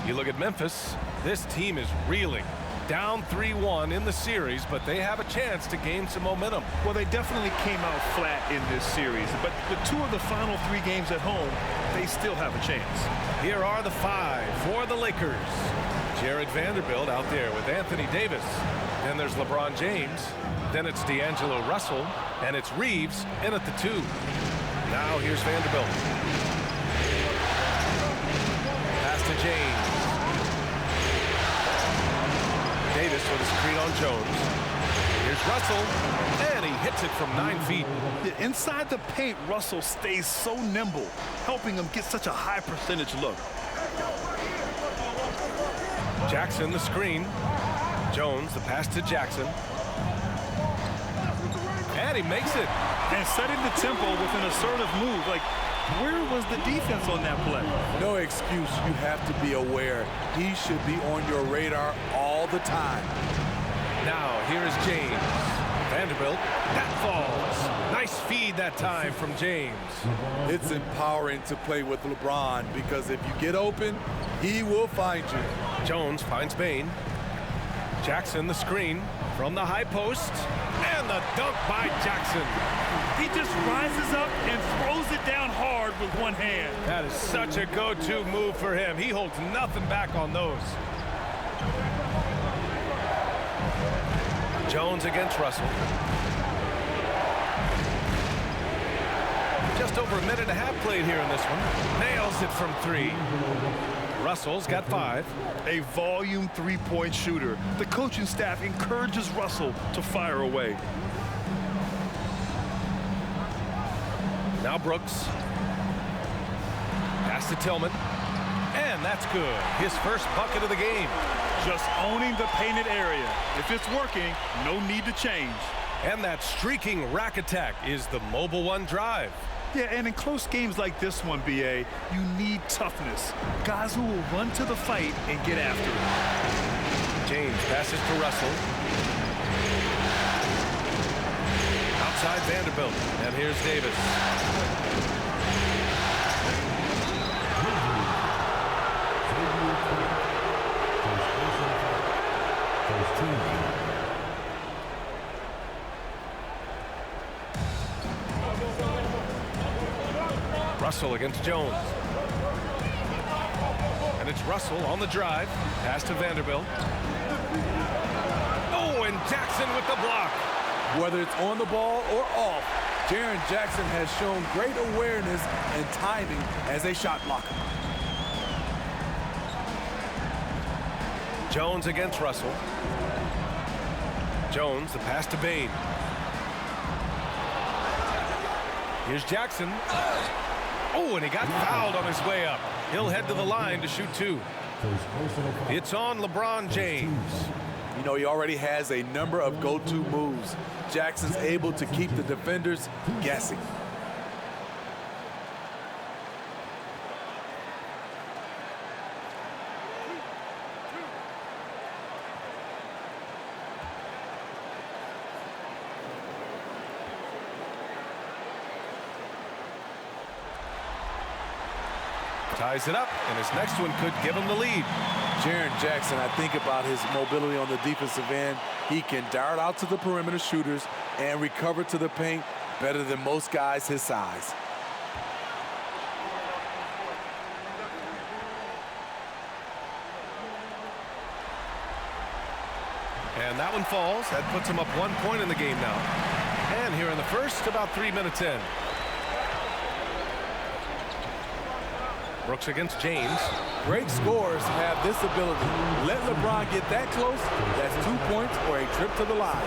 You look at Memphis, this team is reeling. Down 3-1 in the series, but they have a chance to gain some momentum. Well, they definitely came out flat in this series, but with 2 of the final 3 games at home, they still have a chance. Here are the 5 for the Lakers. Jared Vanderbilt out there with Anthony Davis. Then there's LeBron James. Then it's D'Angelo Russell, and it's Reeves in at the 2. Now here's Vanderbilt. Pass to James. Davis with a screen on Jones. Here's Russell, and he hits it from 9 feet. Inside the paint, Russell stays so nimble, helping him get such a high percentage look. Jackson the screen. Jones the pass to Jackson. And he makes it. And setting the tempo with an assertive move. Like, where was the defense on that play? No excuse. You have to be aware. He should be on your radar all the time. Now, here is James. Vanderbilt, that falls. Nice feed that time from James. It's empowering to play with LeBron because if you get open, he will find you. Jones finds Bain. Jackson the screen from the high post. And the dunk by Jackson. He just rises up and throws it down hard with one hand. That is such a go-to move for him. He holds nothing back on those. Jones against Russell. Just over a minute and a half played here in this one. Nails it from 3. Russell's got 5. A volume 3-point shooter. The coaching staff encourages Russell to fire away. Now Brooks. Pass to Tillman. And that's good. His first bucket of the game. Just owning the painted area. If it's working, no need to change. And that streaking rack attack is the Mobile One drive. Yeah, and in close games like this one, B.A., you need toughness. Guys who will run to the fight and get after it. James passes to Russell. Outside Vanderbilt. And here's Davis. Russell against Jones. And it's Russell on the drive. Pass to Vanderbilt. Oh, and Jackson with the block. Whether it's on the ball or off, Jaren Jackson has shown great awareness and timing as a shot blocker. Jones against Russell. Jones, the pass to Bain. Here's Jackson. Oh, and he got fouled on his way up. He'll head to the line to shoot 2. It's on LeBron James. You know, he already has a number of go-to moves. Jackson's able to keep the defenders guessing. Ties it up, and his next one could give him the lead. Jaren Jackson, I think about his mobility on the defensive end. He can dart out to the perimeter shooters and recover to the paint better than most guys his size. And that one falls. That puts him up 1 point in the game now. And here in the first, about 3 minutes in. Brooks against James. Great scorers have this ability. Let LeBron get that close, that's 2 points or a trip to the line.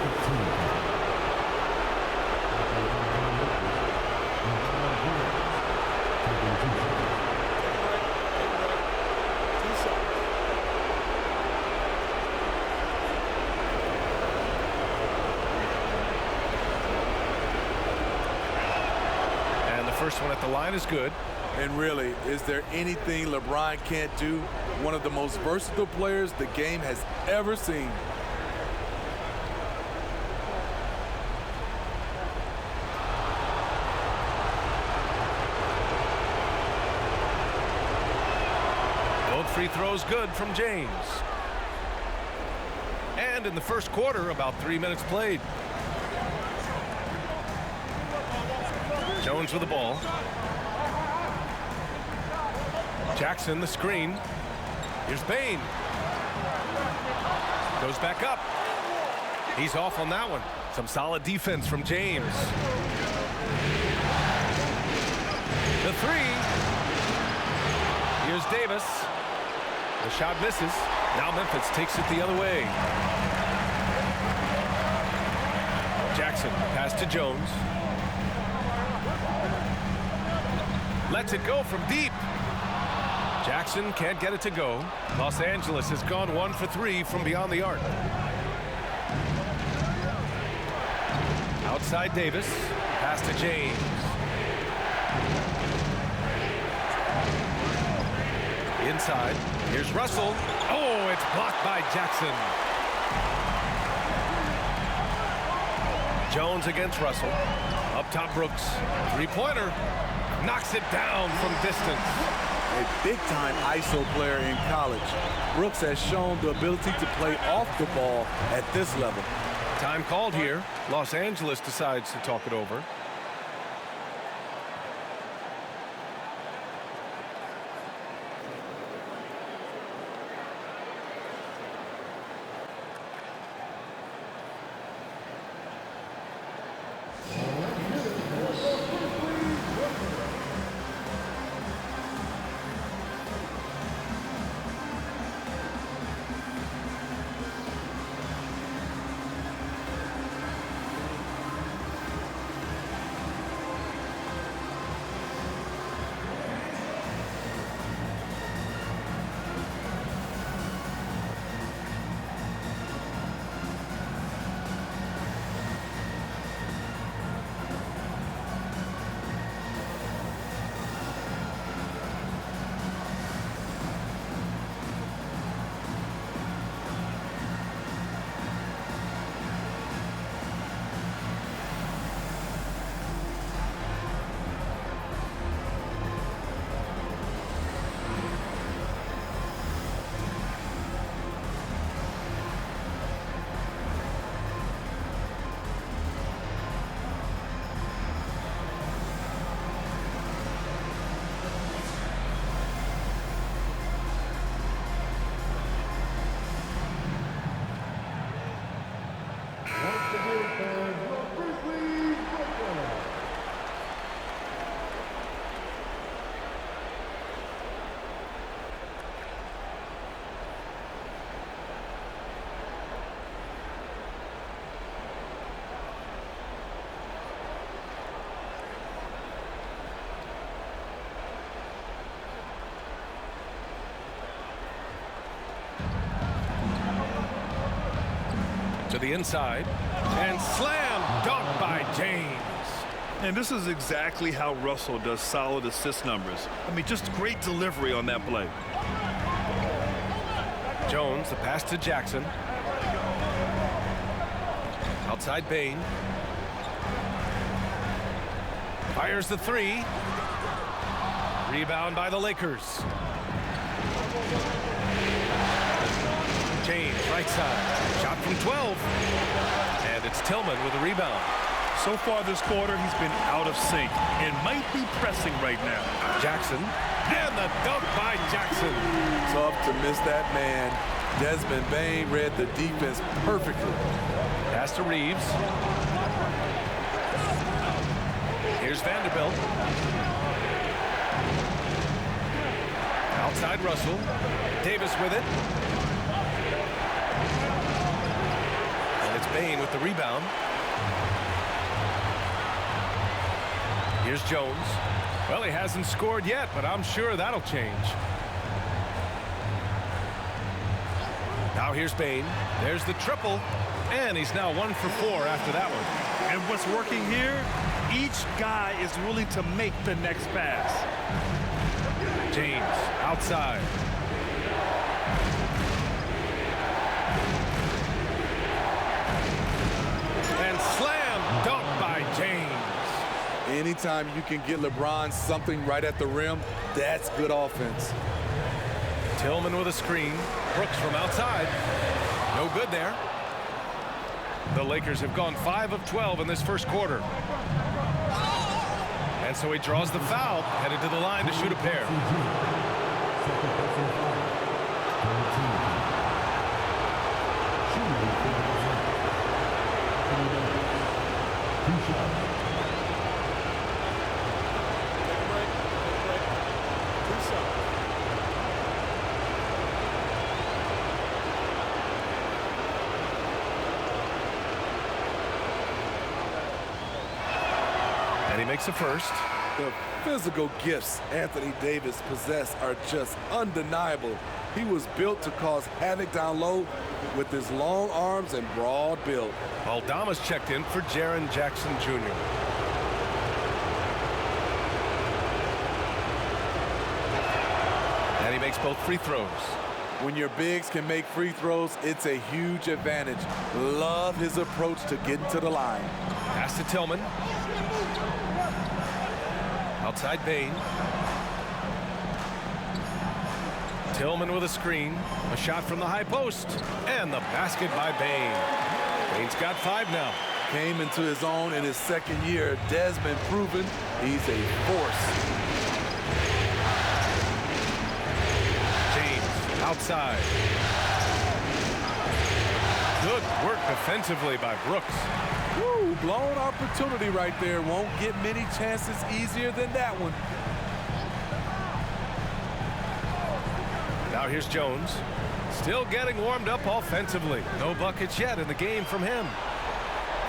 And the first one at the line is good. And really, is there anything LeBron can't do? One of the most versatile players the game has ever seen. Both free throw's good from James. And in the first quarter, about 3 minutes played. Jones with the ball. Jackson the screen. Here's Bain. Goes back up. He's off on that one. Some solid defense from James. The three. Here's Davis. The shot misses. Now Memphis takes it the other way. Jackson pass to Jones. Lets it go from deep. Jackson can't get it to go. Los Angeles has gone 1 for 3 from beyond the arc. Outside Davis. Pass to James. Inside. Here's Russell. Oh, it's blocked by Jackson. Jones against Russell. Up top Brooks. Three-pointer. Knocks it down from distance. A big-time ISO player in college. Brooks has shown the ability to play off the ball at this level. Time called here. Los Angeles decides to talk it over. To the inside, and slam dunk by James. And this is exactly how Russell does solid assist numbers. I mean, just great delivery on that play. Jones, the pass to Jackson. Outside Bain. Fires the three. Rebound by the Lakers. James, right side. Shot from 12. And it's Tillman with a rebound. So far this quarter, he's been out of sync and might be pressing right now. Jackson. And the dunk by Jackson. Tough to miss that man. Desmond Bain read the defense perfectly. Pass to Reeves. Here's Vanderbilt. Outside Russell. Davis with it. And it's Bain with the rebound. Here's Jones. Well, he hasn't scored yet, but I'm sure that'll change. Now here's Bain. There's the triple. And he's now 1 for 4 after that one. And what's working here? Each guy is willing to make the next pass. James outside. And slam dunk by James. Anytime you can get LeBron something right at the rim, that's good offense. Tillman with a screen. Brooks from outside. No good there. The Lakers have gone 5 of 12 in this first quarter. And so he draws the foul, headed to the line to shoot a pair. And he makes a first. The physical gifts Anthony Davis possesses are just undeniable. He was built to cause havoc down low with his long arms and broad build. Aldama's checked in for Jaren Jackson Jr. And he makes both free throws. When your bigs can make free throws, it's a huge advantage. Love his approach to getting to the line. Pass to Tillman. Outside Bane. Tillman with a screen. A shot from the high post. And the basket by Bane. Bane's got 5 now. Came into his own in his second year. Desmond proven he's a force. James outside. Good work defensively by Brooks. Woo, blown opportunity right there. Won't get many chances easier than that one. Now here's Jones. Still getting warmed up offensively. No buckets yet in the game from him.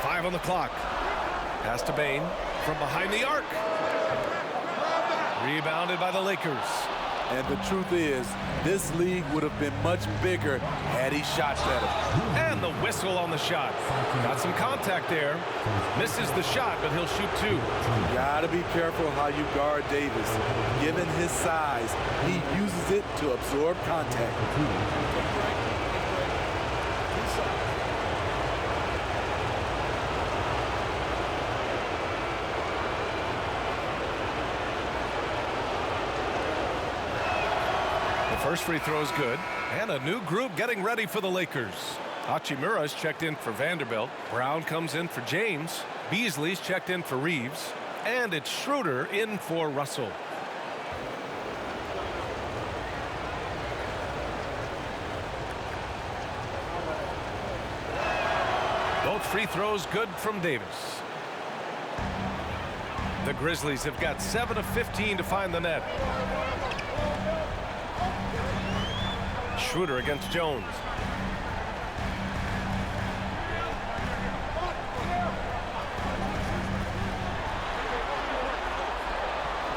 5 on the clock. Pass to Bane from behind the arc. Rebounded by the Lakers. And the truth is, this league would have been much bigger had he shot better. And the whistle on the shot. Got some contact there. Misses the shot, but he'll shoot 2. You gotta be careful how you guard Davis. Given his size, he uses it to absorb contact. First free throw is good. And a new group getting ready for the Lakers. Hachimura's checked in for Vanderbilt. Brown comes in for James. Beasley's checked in for Reeves. And it's Schroeder in for Russell. Both free throws good from Davis. The Grizzlies have got 7 of 15 to find the net. Schroeder against Jones.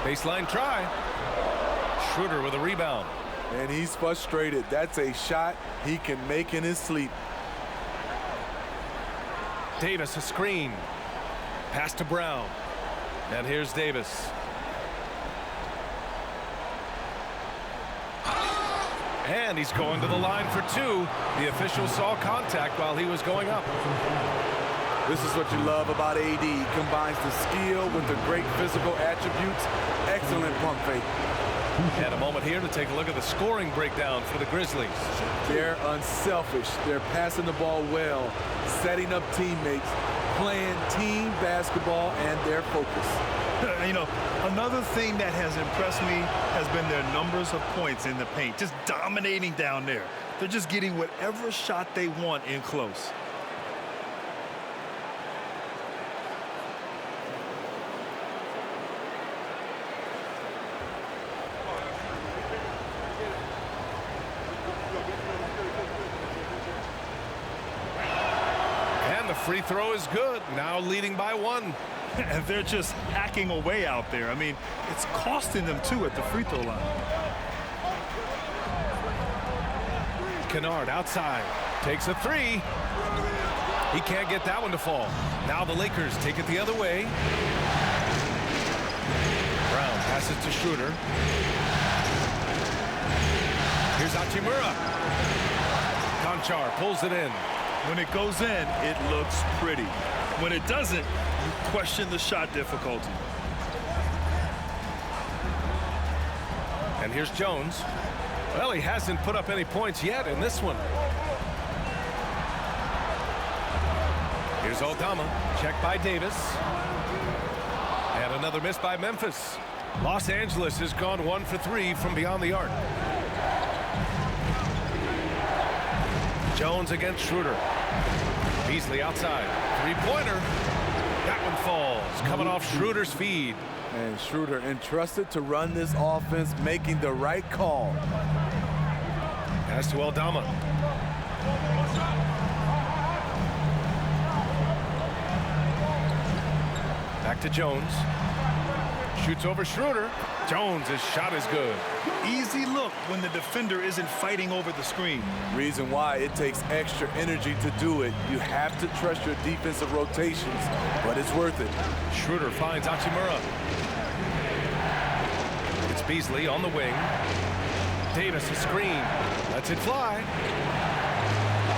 Baseline try. Schroeder with a rebound. And he's frustrated. That's a shot he can make in his sleep. Davis a screen. Pass to Brown. And here's Davis. And he's going to the line for 2. The official saw contact while he was going up. This is what you love about AD. He combines the skill with the great physical attributes. Excellent pump fake. And a moment here to take a look at the scoring breakdown for the Grizzlies. They're unselfish. They're passing the ball well, setting up teammates, playing team basketball, and their focus. You know, another thing that has impressed me has been their numbers of points in the paint, just dominating down there. They're just getting whatever shot they want in close. And the free throw is good. Now leading by 1. And they're just hacking away out there. I mean, it's costing them, too, at the free throw line. Kennard outside. Takes a 3. He can't get that one to fall. Now the Lakers take it the other way. Brown passes to Schroeder. Here's Hachimura. Conchar pulls it in. When it goes in, it looks pretty. When it doesn't, you question the shot difficulty. And here's Jones. Well, he hasn't put up any points yet in this one. Here's Aldama, checked by Davis. And another miss by Memphis. Los Angeles has gone 1 for 3 from beyond the arc. Jones against Schroeder. Beasley outside. Three-pointer. That one falls, coming off Schroeder's feed. And Schroeder entrusted to run this offense, making the right call. Pass to Aldama. Back to Jones. Shoots over Schroeder. Jones' shot is good. Easy look when the defender isn't fighting over the screen. Reason why it takes extra energy to do it. You have to trust your defensive rotations, but it's worth it. Schroeder finds Hachimura. It's Beasley on the wing. Davis a screen. Lets it fly.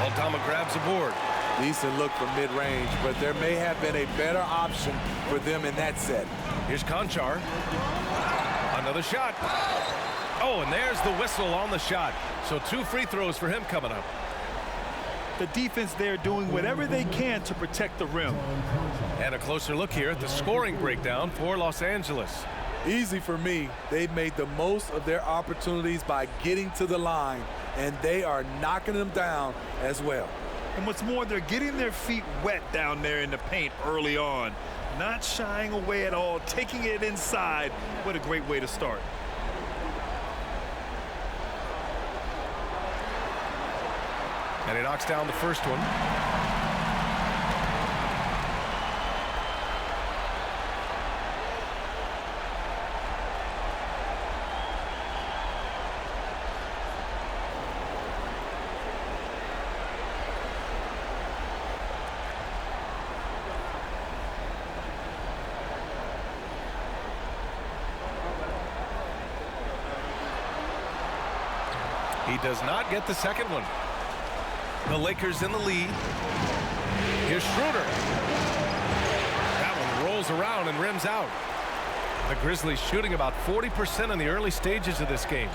Aldama grabs a board. Decent look from mid-range, but there may have been a better option for them in that set. Here's Conchar. Another shot. Oh, and there's the whistle on the shot. So 2 free throws for him coming up. The defense there doing whatever they can to protect the rim. And a closer look here at the scoring breakdown for Los Angeles. Easy for me. They've made the most of their opportunities by getting to the line, and they are knocking them down as well. And what's more, they're getting their feet wet down there in the paint early on. Not shying away at all, taking it inside. What a great way to start. And he knocks down the first one. He does not get the second one. The Lakers in the lead. Here's Schroeder. That one rolls around and rims out. The Grizzlies shooting about 40% in the early stages of this game.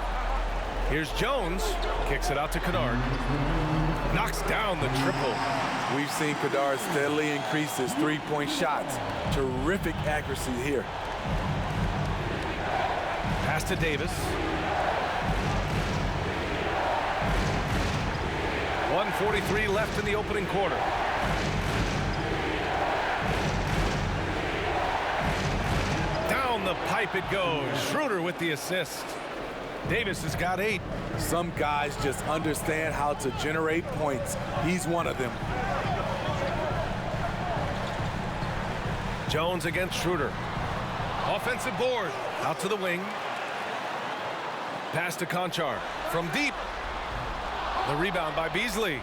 Here's Jones. Kicks it out to Kennard. Knocks down the triple. We've seen Kennard steadily increase his three-point shots. Terrific accuracy here. Pass to Davis. 1:43 left in the opening quarter. Down the pipe it goes. Schroeder with the assist. Davis has got 8. Some guys just understand how to generate points. He's one of them. Jones against Schroeder. Offensive board. Out to the wing. Pass to Conchar. From deep. The rebound by Beasley.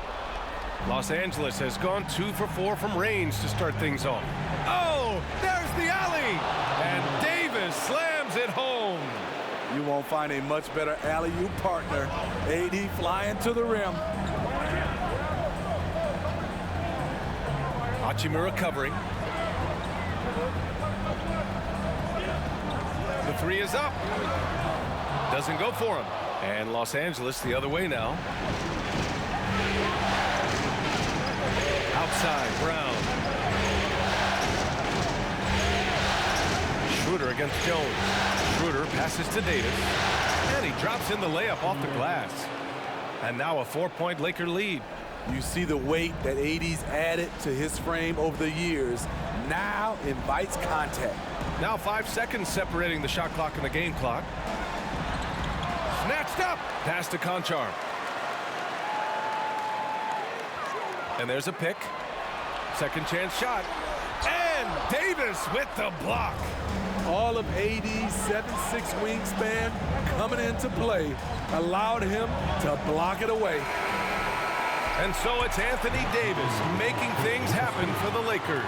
Los Angeles has gone 2 for 4 from range to start things off. Oh, there's the alley. And Davis slams it home. You won't find a much better alley-oop partner. AD flying to the rim. Hachimura covering. The 3 is up. Doesn't go for him. And Los Angeles the other way now. Outside, Brown. Schroeder against Jones. Schroeder passes to Davis. And he drops in the layup off the glass. And now a 4-point Laker lead. You see the weight that AD's added to his frame over the years. Now invites contact. Now 5 seconds separating the shot clock and the game clock. Snatched up. Pass to Conchar. And there's a pick. Second chance shot. And Davis with the block. All of AD's 7'6" wingspan coming into play allowed him to block it away. And so it's Anthony Davis making things happen for the Lakers.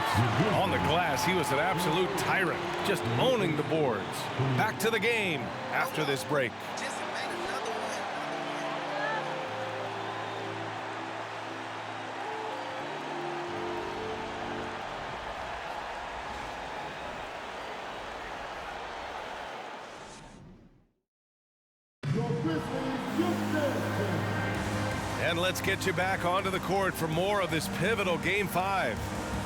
On the glass, he was an absolute tyrant, just owning the boards. Back to the game after this break. Your Grizzlies, And let's get you back onto the court for more of this pivotal Game 5.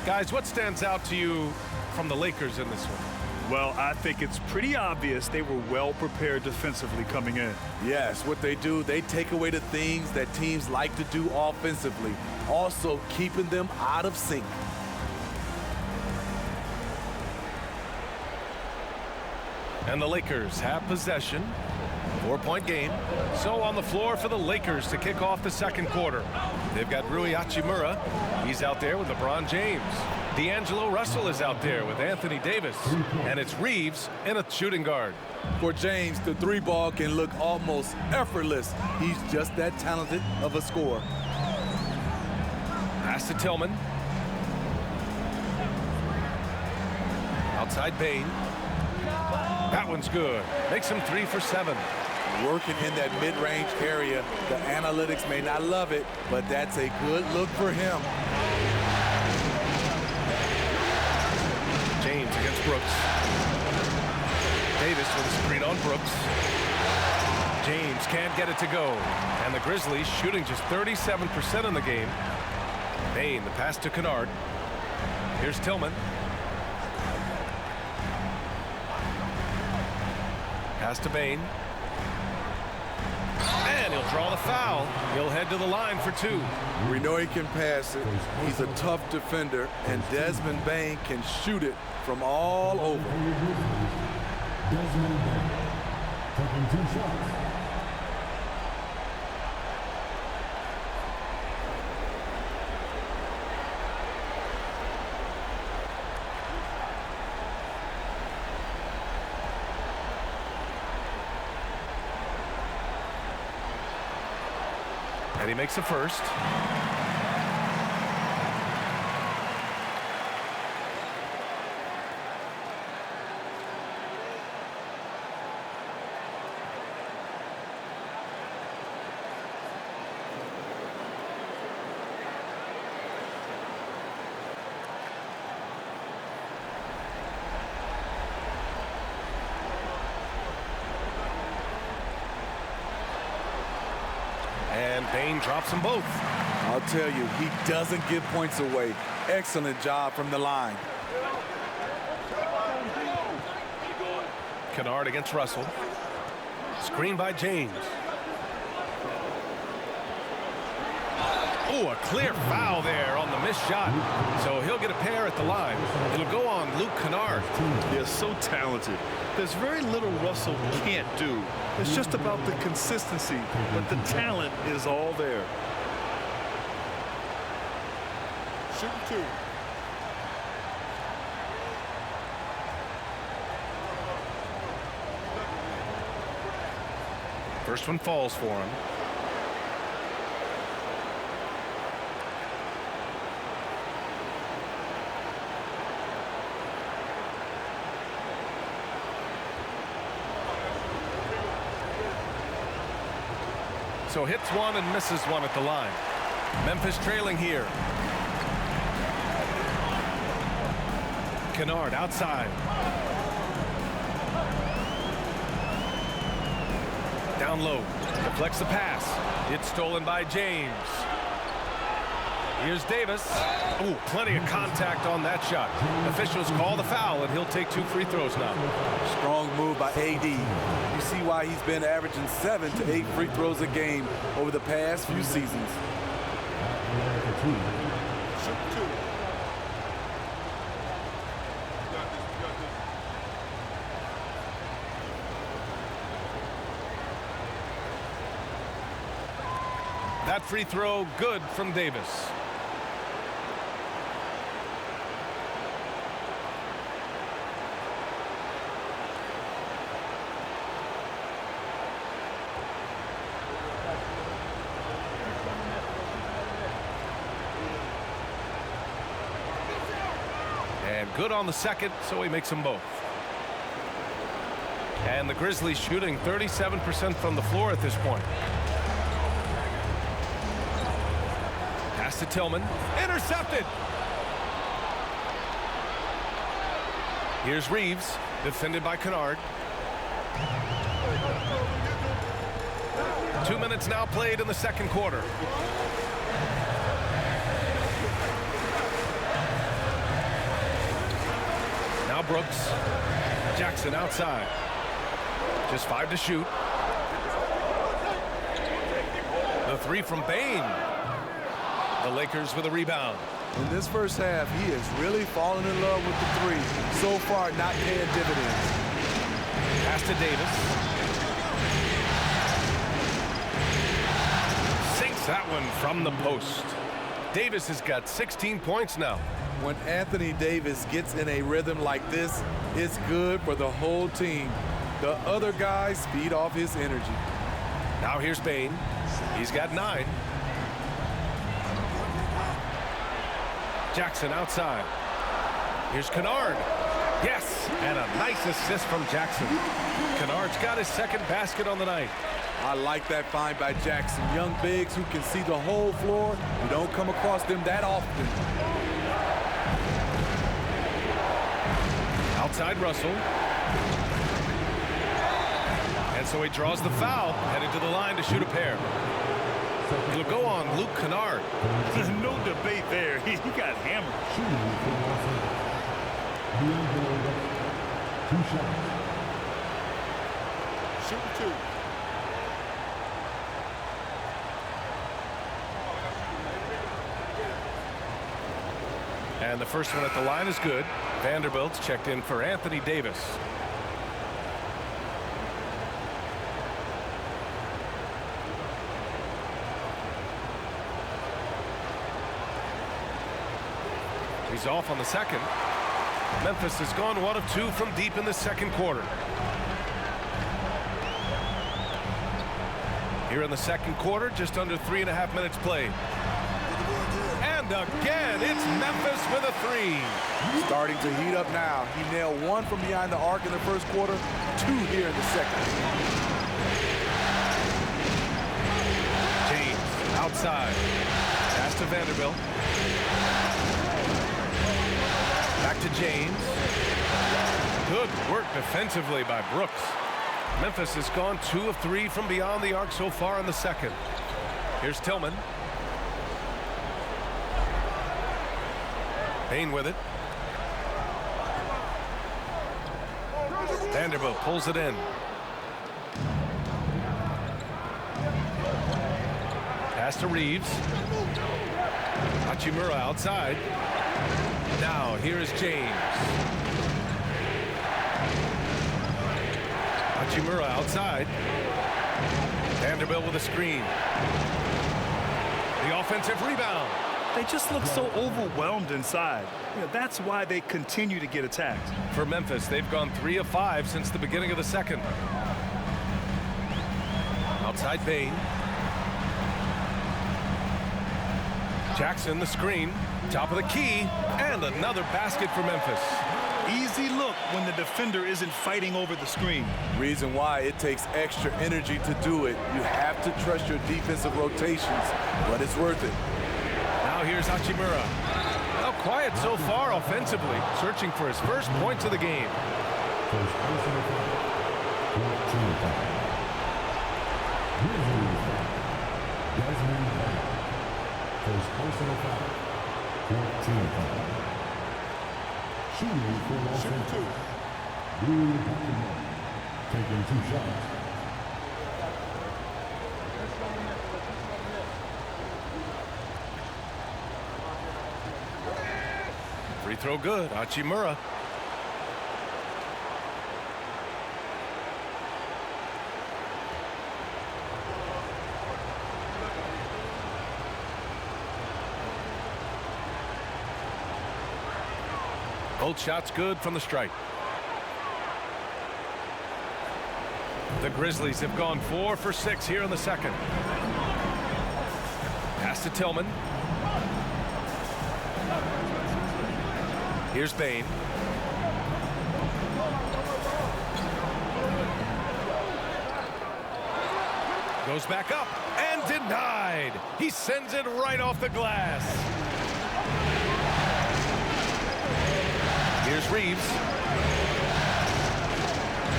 Guys, what stands out to you from the Lakers in this one? Well, I think it's pretty obvious they were well prepared defensively coming in. Yes, what they do, they take away the things that teams like to do offensively, also keeping them out of sync. And the Lakers have possession. 4-point game. So on the floor for the Lakers to kick off the second quarter. They've got Rui Hachimura. He's out there with LeBron James. D'Angelo Russell is out there with Anthony Davis. And it's Reeves in a shooting guard. For James, the three ball can look almost effortless. He's just that talented of a scorer. Pass to Tillman. Outside Bane. That one's good. Makes him 3 for 7. Working in that mid-range area. The analytics may not love it, but that's a good look for him. James against Brooks. Davis with a screen on Brooks. James can't get it to go. And the Grizzlies shooting just 37% in the game. Bane, the pass to Kennard. Here's Tillman. Pass to Bane. And he'll draw the foul. He'll head to the line for 2. We know he can pass it. He's a tough defender, and Desmond Bane can shoot it from all over. Desmond Bane taking 2 shots. And he makes the first. And Bane drops them both. I'll tell you, he doesn't give points away. Excellent job from the line. Kennard against Russell. Screen by James. Oh, a clear foul there on the missed shot. So he'll get a pair at the line. It'll go on Luke Kennard. They're so talented. There's very little Russell can't do. It's just about the consistency, but the talent is all there. Shooting 2. First one falls for him. So hits one and misses one at the line. Memphis trailing here. Kennard outside. Down low. Deflects the pass. It's stolen by James. Here's Davis. Ooh, plenty of contact on that shot. Officials call the foul, and he'll take 2 free throws now. Strong move by AD. You see why he's been averaging 7 to 8 free throws a game over the past few seasons. That free throw good from Davis. And good on the second, so he makes them both. And the Grizzlies shooting 37% from the floor at this point. Pass to Tillman. Intercepted. Here's Reeves, defended by Kennard. 2 minutes now played in the second quarter. Now Brooks. Jackson outside. Just 5 to shoot. The three from Bain. The Lakers with a rebound. In this first half, he is really falling in love with the three. So far, not paying dividends. Pass to Davis. Sinks that one from the post. Davis has got 16 points now. When Anthony Davis gets in a rhythm like this, it's good for the whole team. The other guys feed off his energy. Now here's Bain. He's got 9. Jackson outside. Here's Kennard. Yes, and a nice assist from Jackson. Kennard's got his second basket on the night. I like that find by Jackson. Young bigs who can see the whole floor. You don't come across them that often. Outside Russell. And so he draws the foul, headed to the line to shoot a pair. It'll go on Luke Kennard. There's no debate there. He got hammered. Shoot 2. And the first one at the line is good. Vanderbilt's checked in for Anthony Davis. He's off on the second. Memphis has gone 1 of 2 from deep in the second quarter. Here in the second quarter, just under 3.5 minutes played. And again, it's Memphis with a 3. Starting to heat up now. He nailed 1 from behind the arc in the first quarter, 2 here in the second. James outside. Pass to Vanderbilt. Back to James. Good work defensively by Brooks. Memphis has gone 2 of 3 from beyond the arc so far in the second. Here's Tillman. Bain with it. Vanderbilt pulls it in. Pass to Reeves. Hachimura outside. Now here is James. Hachimura outside. Vanderbilt with a screen. The offensive rebound. They just look so overwhelmed inside. That's why they continue to get attacked. For Memphis, they've gone 3 of 5 since the beginning of the second. Outside Bain. Jackson the screen. Top of the key. And another basket for Memphis. Easy look when the defender isn't fighting over the screen. Reason why it takes extra energy to do it. You have to trust your defensive rotations, but it's worth it. Now here's Hachimura. Well, quiet so far offensively, searching for his first points of the game. First personal foul. 14 foul. Grizzlies foul. Desmond Bain. First personal foul. 14 foul. Shooting for Los Angeles. Blue Buckingham. Taking 2 shots. Free throw good. Hachimura. Both shots good from the stripe. The Grizzlies have gone 4 for 6 here in the second. Pass to Tillman. Here's Bain. Goes back up and denied. He sends it right off the glass. Here's Reeves.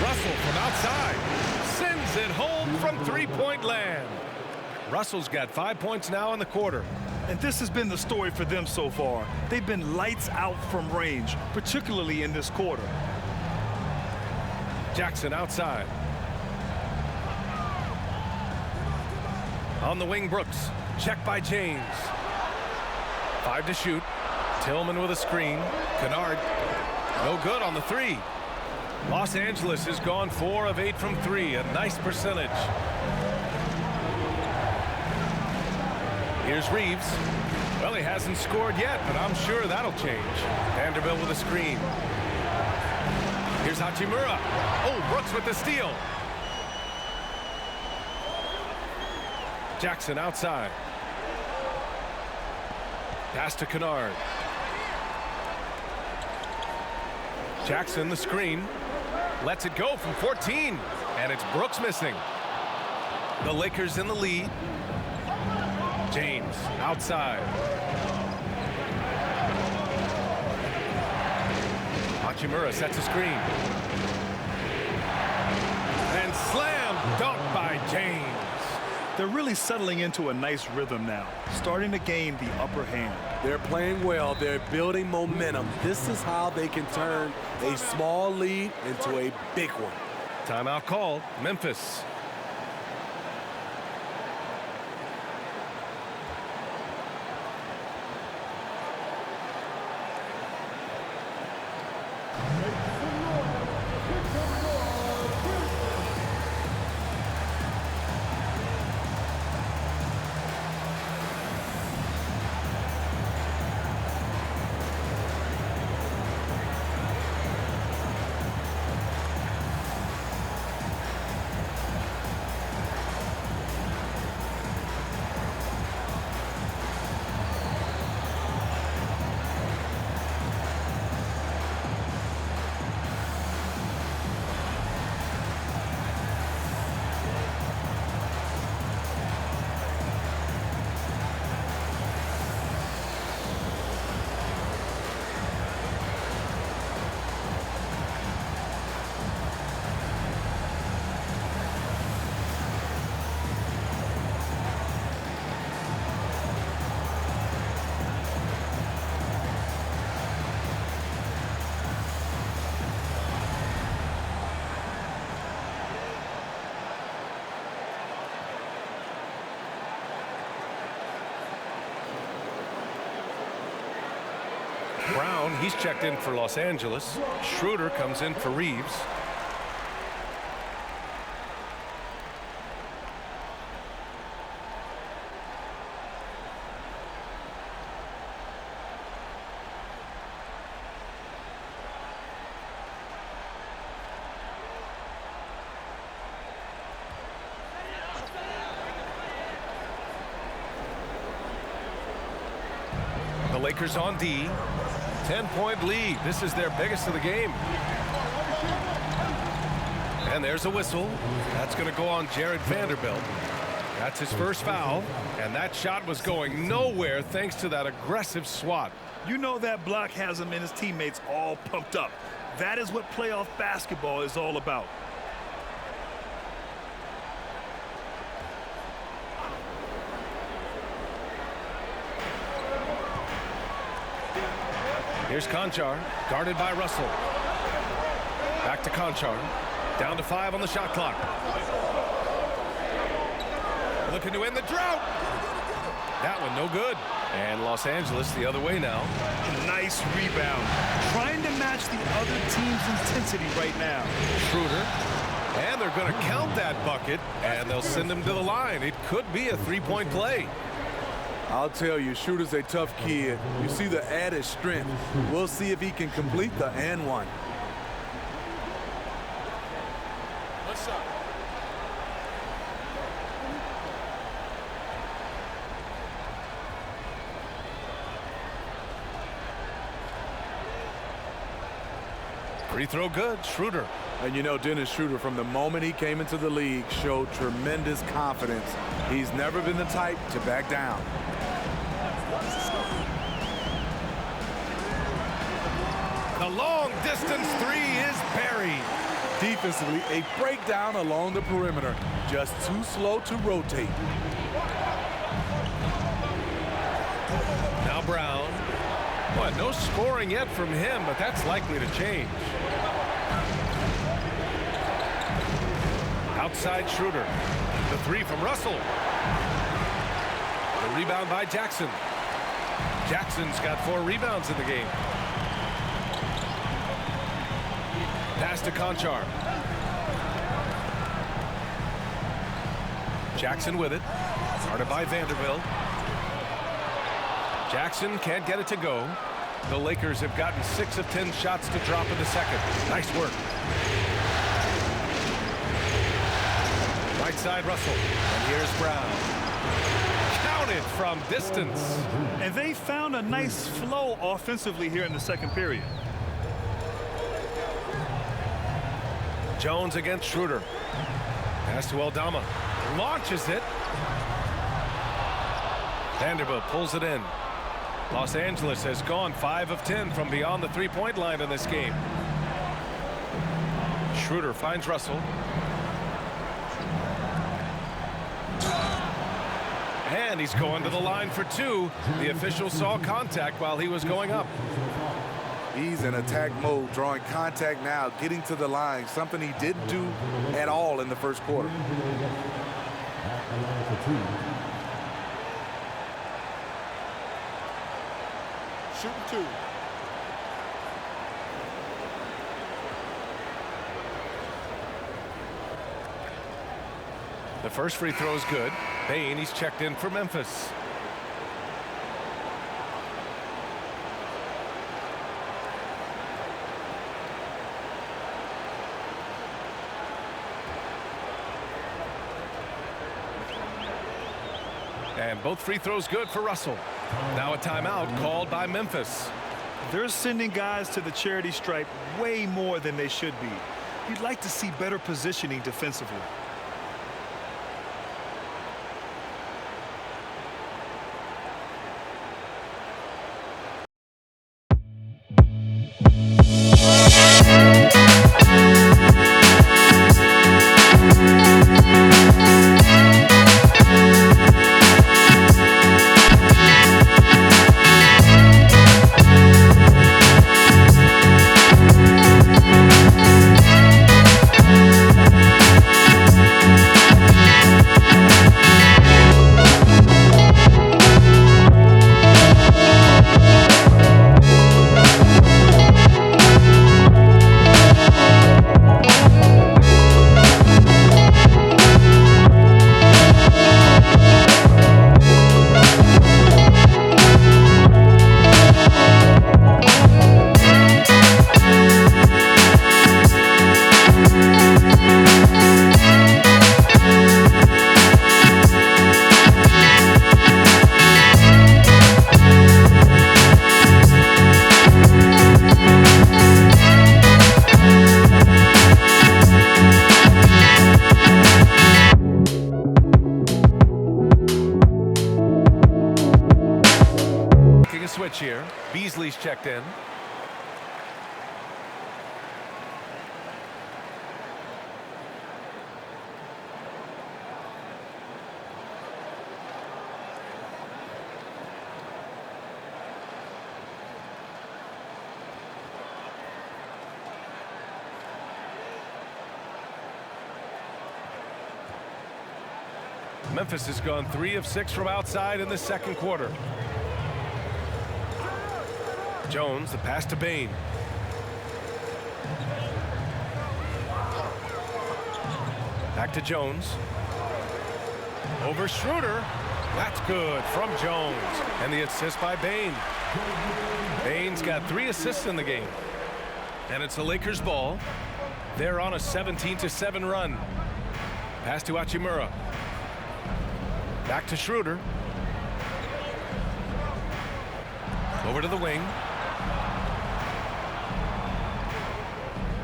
Russell from outside. Sends it home from three-point land. Russell's got 5 points now in the quarter. And this has been the story for them so far. They've been lights out from range, particularly in this quarter. Jackson outside. On the wing, Brooks. Check by James. 5 to shoot. Tillman with a screen. Kennard. No good on the three. Los Angeles has gone 4 of 8 from 3. A nice percentage. Here's Reeves. Well, he hasn't scored yet, but I'm sure that'll change. Vanderbilt with a screen. Here's Hachimura. Oh, Brooks with the steal. Jackson outside. Pass to Kennard. Jackson the screen. Lets it go from 14. And it's Brooks missing. The Lakers in the lead. James outside. Hachimura sets a screen. And slam dunk by James. They're really settling into a nice rhythm now, starting to gain the upper hand. They're playing well. They're building momentum. This is how they can turn a small lead into a big one. Timeout called. Memphis. Brown, he's checked in for Los Angeles. Schroeder comes in for Reeves. The Lakers on D. 10-point lead. This is their biggest of the game. And there's a whistle. That's going to go on Jared Vanderbilt. That's his first foul. And that shot was going nowhere thanks to that aggressive swat. You know that block has him and his teammates all pumped up. That is what playoff basketball is all about. Here's Conchar, guarded by Russell. Back to Conchar. Down to 5 on the shot clock. Looking to end the drought. That one no good. And Los Angeles the other way now. Nice rebound. Trying to match the other team's intensity right now. Schroeder. And they're going to count that bucket, and they'll send him to the line. It could be a three-point play. I'll tell you, Schroeder's a tough kid. You see the added strength. We'll see if he can complete the and one. What's up? Free throw good. Schroeder. And you know, Dennis Schroeder, from the moment he came into the league, showed tremendous confidence. He's never been the type to back down. The long distance three is buried. Defensively, a breakdown along the perimeter. Just too slow to rotate. Now Brown. Boy, no scoring yet from him, but that's likely to change. Outside Schroeder. The three from Russell. The rebound by Jackson. Jackson's got 4 rebounds in the game. Pass to Conchar. Jackson with it. Guarded by Vanderbilt. Jackson can't get it to go. The Lakers have gotten 6 of 10 shots to drop in the second. Nice work. Right side Russell. And here's Brown. Counted from distance. And they found a nice flow offensively here in the second period. Jones against Schroeder. Pass to Aldama. Launches it. Vanderbilt pulls it in. Los Angeles has gone 5 of 10 from beyond the three-point line in this game. Schroeder finds Russell. And he's going to the line for 2. The official saw contact while he was going up. He's in attack mode, drawing contact now, getting to the line, something he didn't do at all in the first quarter. At the line for 2. Shooting 2. The first free throw is good. Bain, he's checked in for Memphis. And both free throws good for Russell. Now a timeout called by Memphis. They're sending guys to the charity stripe way more than they should be. You'd like to see better positioning defensively. Switch here. Beasley's checked in. Memphis has gone 3 of 6 from outside in the second quarter. Jones, the pass to Bain. Back to Jones. Over Schroeder. That's good from Jones. And the assist by Bain. Bain's got 3 assists in the game. And it's the Lakers' ball. They're on a 17-7 run. Pass to Hachimura. Back to Schroeder. Over to the wing.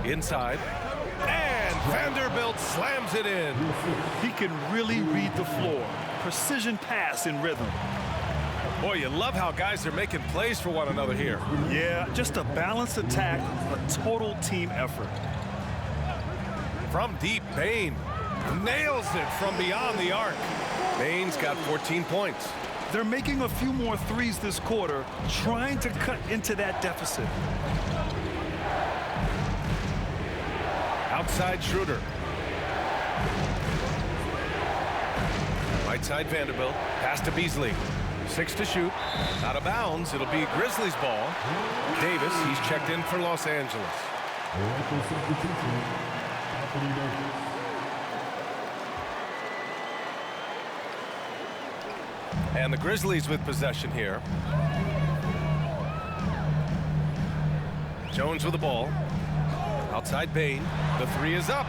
Inside. And Vanderbilt slams it in. He can really read the floor. Precision pass in rhythm. Boy, you love how guys are making plays for one another here. Yeah, just a balanced attack, a total team effort. From deep, Bane nails it from beyond the arc. Bane's got 14 points. They're making a few more threes this quarter, trying to cut into that deficit. Outside Schroeder. Right side Vanderbilt. Pass to Beasley. 6 to shoot. Out of bounds. It'll be Grizzlies ball. Davis, he's checked in for Los Angeles. And the Grizzlies with possession here. Jones with the ball. Outside Bane. The three is up.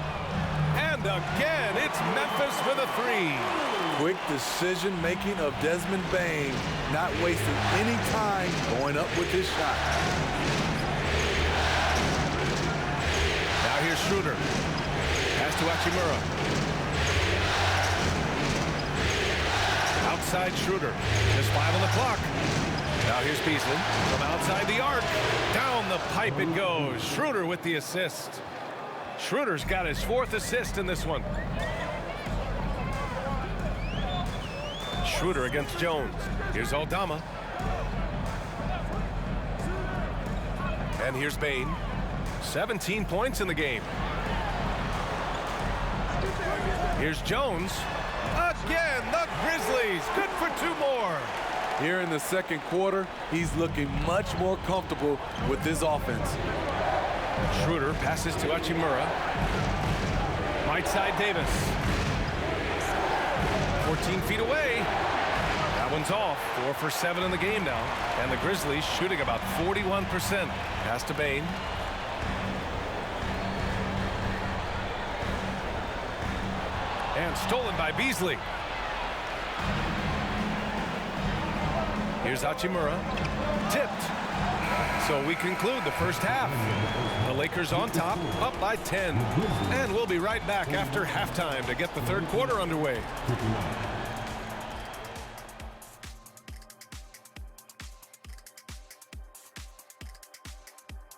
And again, it's Memphis with a three. Quick decision-making of Desmond Bane, not wasting any time going up with his shot. Now here's Schroeder. Pass to Hachimura. Outside Schroeder. Just 5 on the clock. Now here's Beasley from outside the arc. Down the pipe it goes. Schroeder with the assist. Schroeder's got his 4th assist in this one. Schroeder against Jones. Here's Aldama. And here's Bane. 17 points in the game. Here's Jones. Again, the Grizzlies. Good for 2 more. Here in the second quarter, he's looking much more comfortable with this offense. Schroeder passes to Hachimura. Right side Davis. 14 feet away. That one's off. 4 for 7 in the game now. And the Grizzlies shooting about 41%. Pass to Bane. And stolen by Beasley. Here's Hachimura. Tipped. So we conclude the first half. The Lakers on top, up by 10. And we'll be right back after halftime to get the third quarter underway.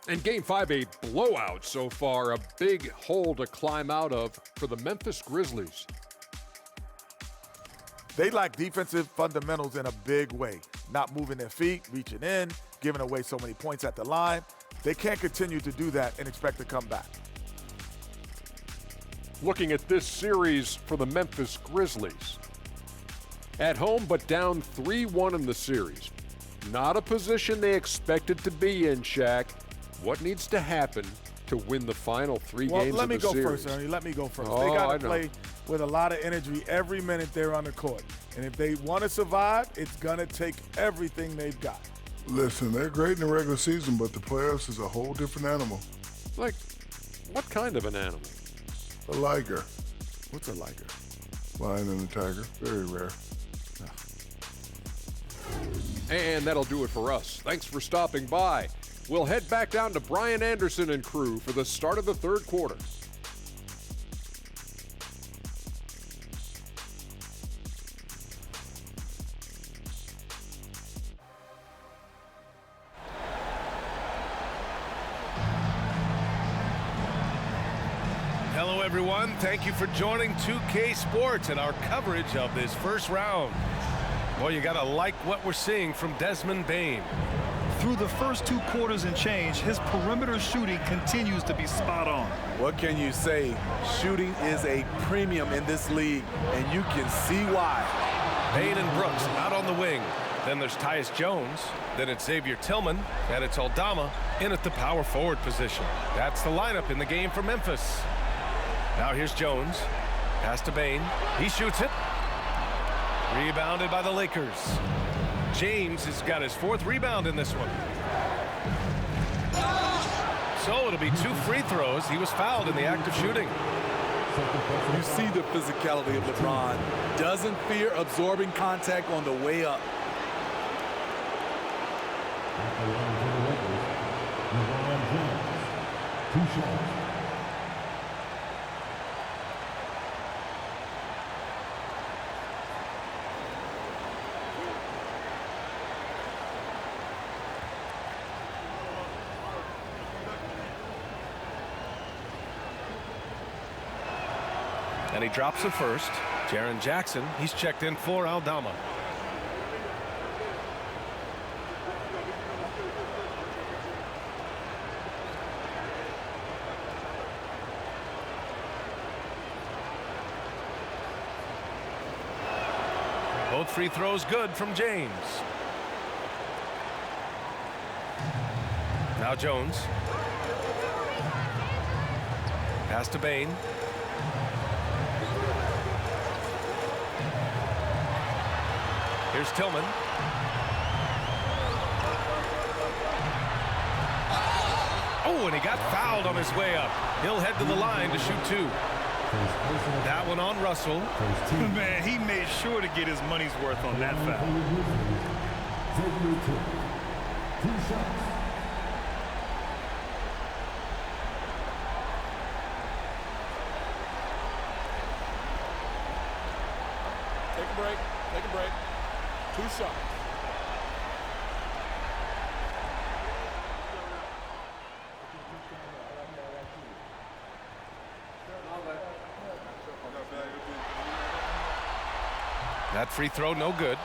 And Game 5, a blowout so far, a big hole to climb out of for the Memphis Grizzlies. They lack defensive fundamentals in a big way. Not moving their feet, reaching in, giving away so many points at the line. They can't continue to do that and expect to come back. Looking at this series for the Memphis Grizzlies. At home, but down 3-1 in the series. Not a position they expected to be in, Shaq. What needs to happen to win the final 3 games of the series? Well, let me go first, Ernie. Let me go first. They got to play with a lot of energy every minute they're on the court. And if they want to survive, it's going to take everything they've got. Listen, they're great in the regular season, but the playoffs is a whole different animal. Like, what kind of an animal? A liger. What's a liger? Lion and a tiger. Very rare. And that'll do it for us. Thanks for stopping by. We'll head back down to Brian Anderson and crew for the start of the third quarter. Hello, everyone. Thank you for joining 2K Sports and our coverage of this first round. Well, you got to like what we're seeing from Desmond Bane. Through the first 2 quarters and change, his perimeter shooting continues to be spot on. What can you say? Shooting is a premium in this league, and you can see why. Bane and Brooks out on the wing. Then there's Tyus Jones. Then it's Xavier Tillman. And it's Aldama in at the power forward position. That's the lineup in the game for Memphis. Now here's Jones. Pass to Bane. He shoots it. Rebounded by the Lakers. James has got his 4th rebound in this one. So it'll be 2 free throws. He was fouled in the act of shooting. You see the physicality of LeBron. Doesn't fear absorbing contact on the way up. At the line for the Lakers, LeBron James. 2 shots. And he drops the first. Jaren Jackson, he's checked in for Aldama. Both free throws good from James. Now Jones. Pass to Bain. Here's Tillman. Oh, and he got fouled on his way up. He'll head to the line to shoot two. That one on Russell. Man, he made sure to get his money's worth on that foul. Two shots. Take a break. Take a break. Two shots. That free throw no good.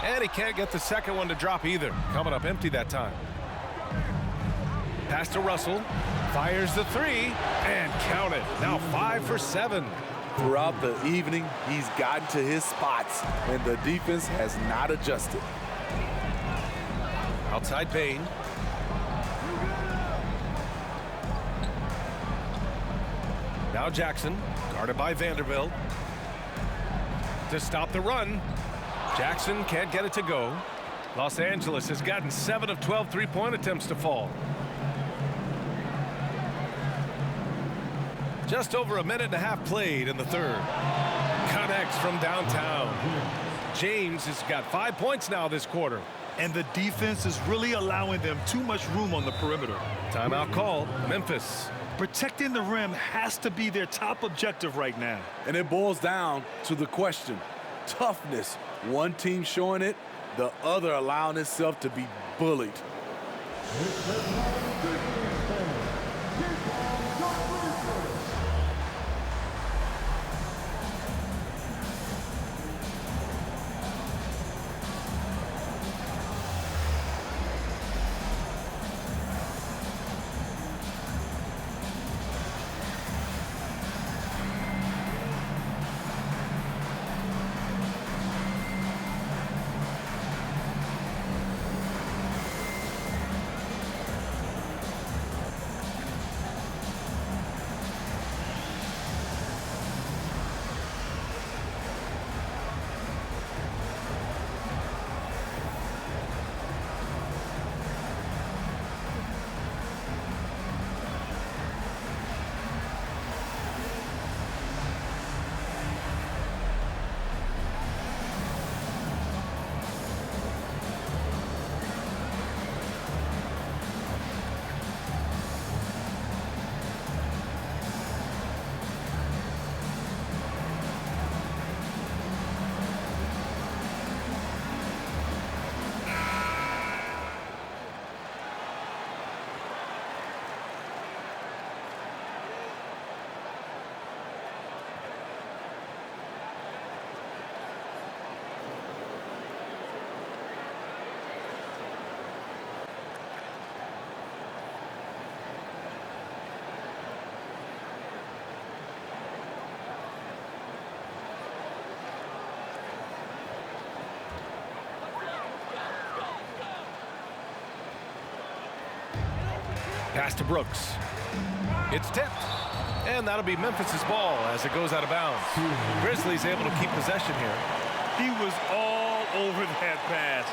And he can't get the second one to drop either. Coming up empty that time. Pass to Russell. Fires the three. And count it. Now 5 for 7. Throughout the evening, he's gotten to his spots, and the defense has not adjusted. Outside Bain. Now Jackson, guarded by Vanderbilt. To stop the run. Jackson can't get it to go. Los Angeles has gotten 7 of 12 three-point attempts to fall. Just over a minute and a half played in the third. Connects from downtown. James has got 5 points now this quarter. And the defense is really allowing them too much room on the perimeter. Timeout called. Memphis. Protecting the rim has to be their top objective right now. And it boils down to the question. Toughness. One team showing it, the other allowing itself to be bullied. Pass to Brooks. It's tipped. And that'll be Memphis's ball as it goes out of bounds. Grizzlies able to keep possession here. He was all over that pass.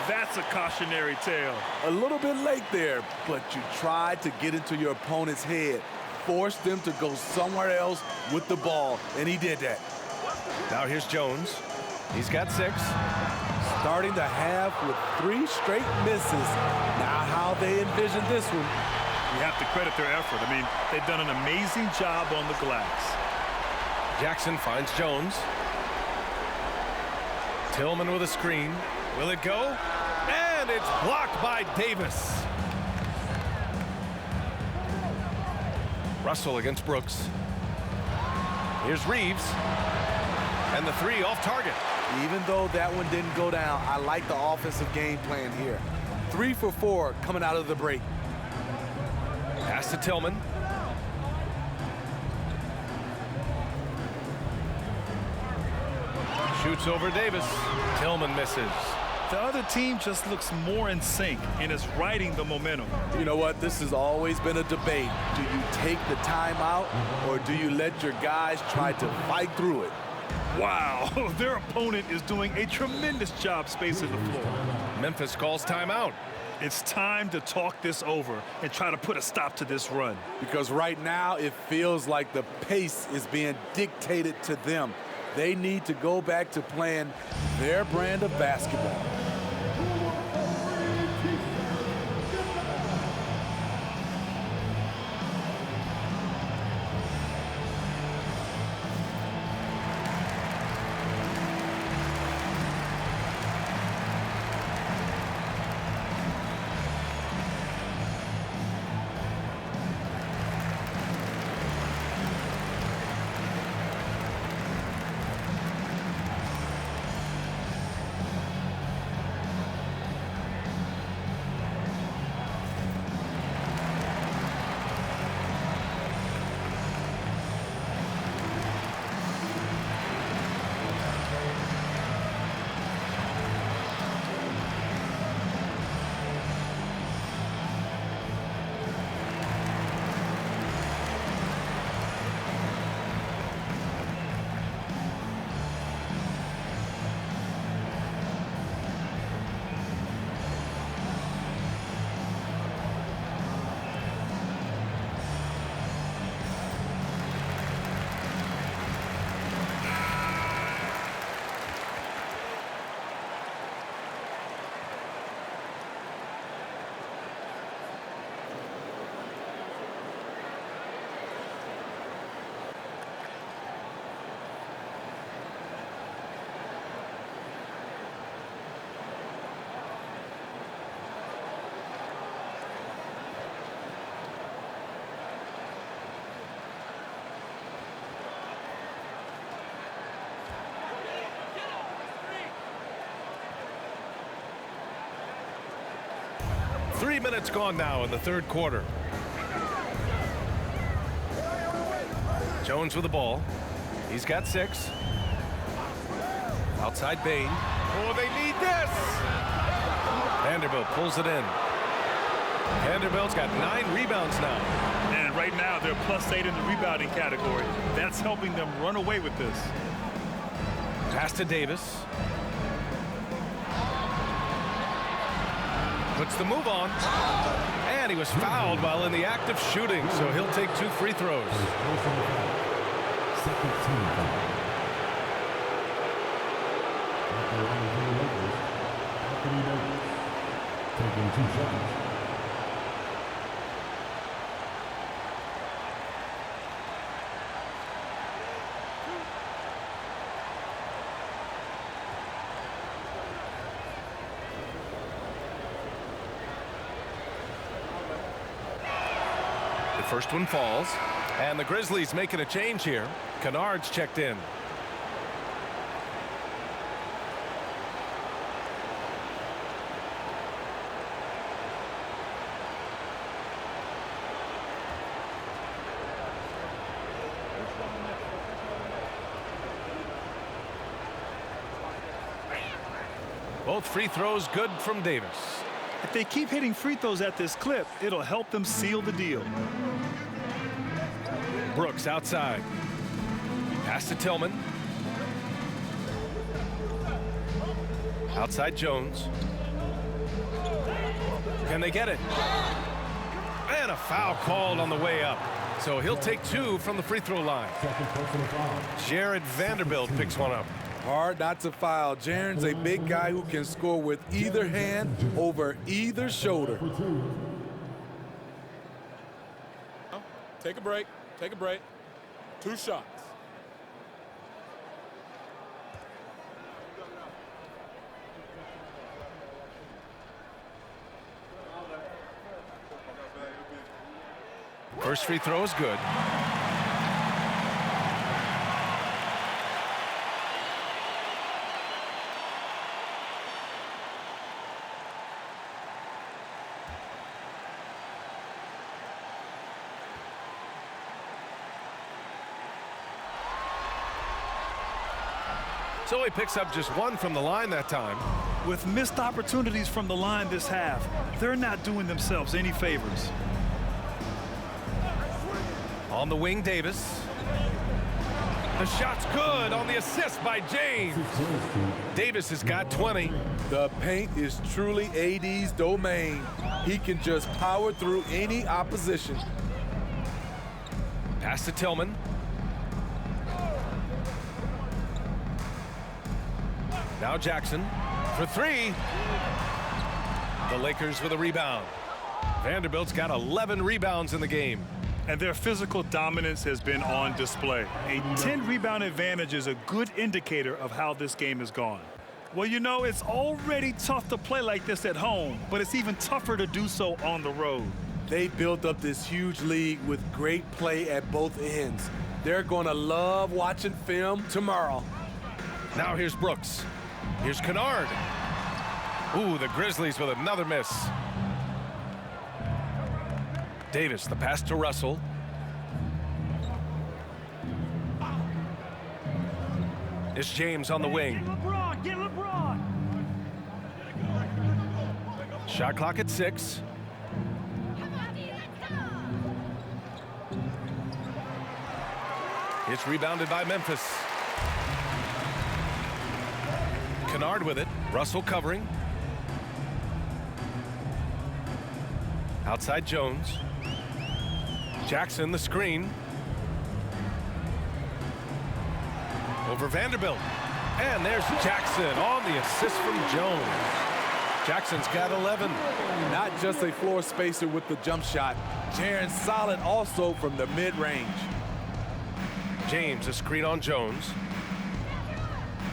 That's a cautionary tale. A little bit late there, but you tried to get into your opponent's head. Force them to go somewhere else with the ball, and he did that. Now here's Jones. He's got 6. Starting the half with 3 straight misses. Now how they envision this one. You have to credit their effort. I mean, they've done an amazing job on the glass. Jackson finds Jones. Tillman with a screen. Will it go? And it's blocked by Davis. Russell against Brooks. Here's Reeves. And the three off target. Even though that one didn't go down, I like the offensive game plan here. 3 for 4 coming out of the break. Pass to Tillman. Shoots over Davis. Tillman misses. The other team just looks more in sync and is riding the momentum. You know what? This has always been a debate. Do you take the timeout or do you let your guys try to fight through it? Wow, their opponent is doing a tremendous job spacing the floor. Memphis calls timeout. It's time to talk this over and try to put a stop to this run. Because right now it feels like the pace is being dictated to them. They need to go back to playing their brand of basketball. Three minutes gone now in the third quarter. Jones with the ball. He's got 6. Outside Bain. Oh, they need this! Vanderbilt pulls it in. Vanderbilt's got 9 rebounds now. And right now they're +8 in the rebounding category. That's helping them run away with this. Pass to Davis. Puts the move on. And he was fouled while in the act of shooting, so he'll take 2 free throws. Second team foul. At the line for the Lakers, Anthony Davis taking 2 shots. The first one falls, and the Grizzlies making a change here. Kennard's checked in. Both free throws good from Davis. If they keep hitting free throws at this clip, it'll help them seal the deal. Brooks outside. Pass to Tillman. Outside Jones. Can they get it? And a foul called on the way up. So he'll take 2 from the free throw line. Second personal foul. Jared Vanderbilt picks one up. Hard not to foul. Jaren's a big guy who can score with either hand over either shoulder. For 2. Take a break. Take a break. 2 shots. First free throw is good. So he picks up just 1 from the line that time. With missed opportunities from the line this half, they're not doing themselves any favors. On the wing, Davis. The shot's good on the assist by James. Davis has got 20. The paint is truly AD's domain. He can just power through any opposition. Pass to Tillman. Now Jackson for 3. The Lakers with a rebound. Vanderbilt's got 11 rebounds in the game. And their physical dominance has been on display. A 10-rebound advantage is a good indicator of how this game has gone. Well, you know, it's already tough to play like this at home, but it's even tougher to do so on the road. They built up this huge lead with great play at both ends. They're going to love watching film tomorrow. Now here's Brooks. Here's Kennard. Ooh, the Grizzlies with another miss. Davis, the pass to Russell. It's James on the wing. Get LeBron. Shot clock at 6. It's rebounded by Memphis. Kennard with it. Russell covering. Outside Jones. Jackson the screen. Over Vanderbilt. And there's Jackson on the assist from Jones. Jackson's got 11. Not just a floor spacer with the jump shot. Jaron's solid also from the mid-range. James a screen on Jones.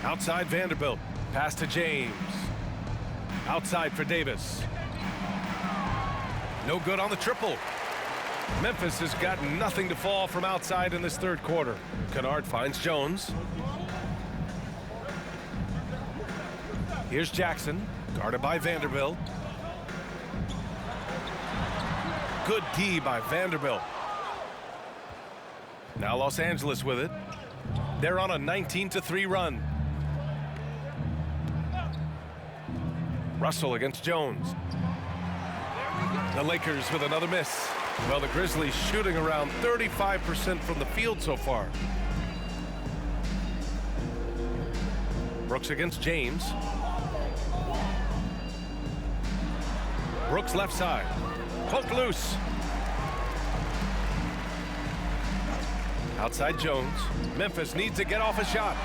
Outside Vanderbilt. Pass to James. Outside for Davis. No good on the triple. Memphis has got nothing to fall from outside in this third quarter. Kennard finds Jones. Here's Jackson, guarded by Vanderbilt. Good D by Vanderbilt. Now Los Angeles with it. They're on a 19-3 run. Russell against Jones. The Lakers with another miss. Well, the Grizzlies shooting around 35% from the field so far. Brooks against James. Brooks left side. Poke loose. Outside Jones. Memphis needs to get off a shot.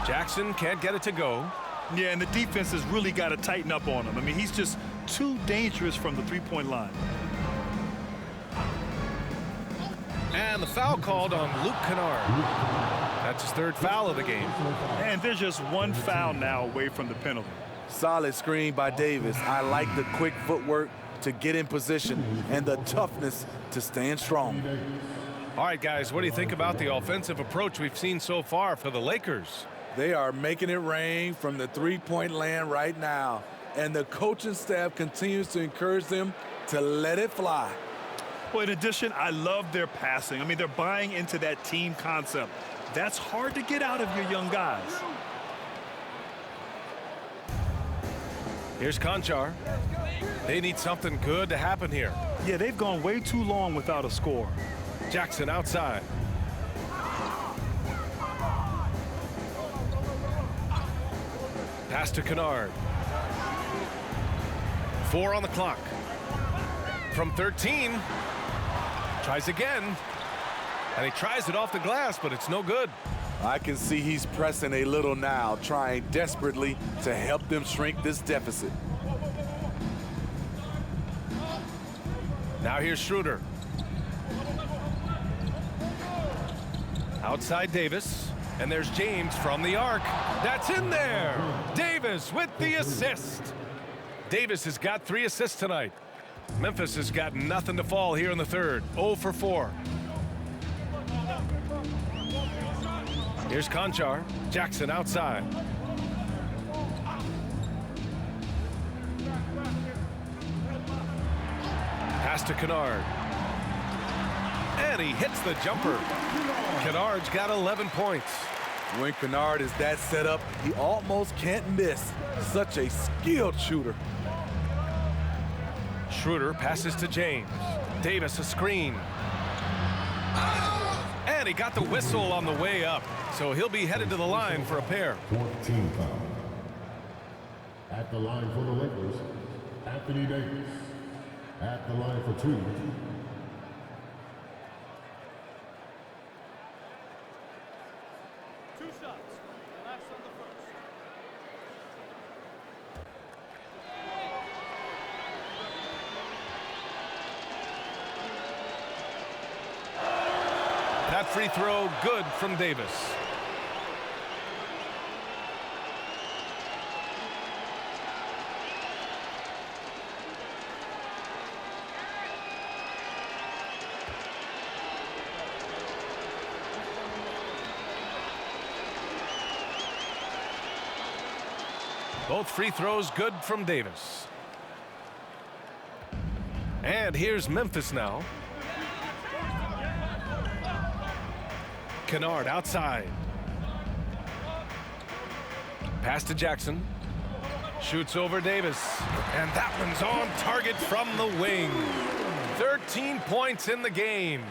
Jackson can't get it to go. Yeah, and the defense has really got to tighten up on him. I mean, he's just too dangerous from the three-point line. And the foul called on Luke Kennard. That's his 3rd foul of the game. And there's just 1 foul now away from the penalty. Solid screen by Davis. I like the quick footwork to get in position and the toughness to stand strong. All right, guys, what do you think about the offensive approach we've seen so far for the Lakers? They are making it rain from the three-point land right now, and the coaching staff continues to encourage them to let it fly. Well, in addition, I love their passing. I mean, they're buying into that team concept. That's hard to get out of your young guys. Here's Conchar. They need something good to happen here. Yeah, they've gone way too long without a score. Jackson outside. Pass to Kennard. 4 on the clock. From 13. Tries again. And he tries it off the glass, but it's no good. I can see he's pressing a little now, trying desperately to help them shrink this deficit. Now here's Schroeder. Outside Davis, and there's James from the arc. That's in there. Davis with the assist. Davis has got 3 assists tonight. Memphis has got nothing to fall here in the third. 0 for 4. Here's Conchar. Jackson outside. Pass to Kennard. And he hits the jumper. Kennard's got 11 points. When Kennard is that set up, he almost can't miss. Such a skilled shooter. Schroeder passes to James. Davis a screen. And he got the whistle on the way up. So he'll be headed to the line for a pair. 14 foul. At the line for the Lakers, Anthony Davis. At the line for 2. That free throw good from Davis. Both free throws good from Davis. And here's Memphis now. Kennard outside. Pass to Jackson. Shoots over Davis. And that one's on target from the wing. 13 points in the game.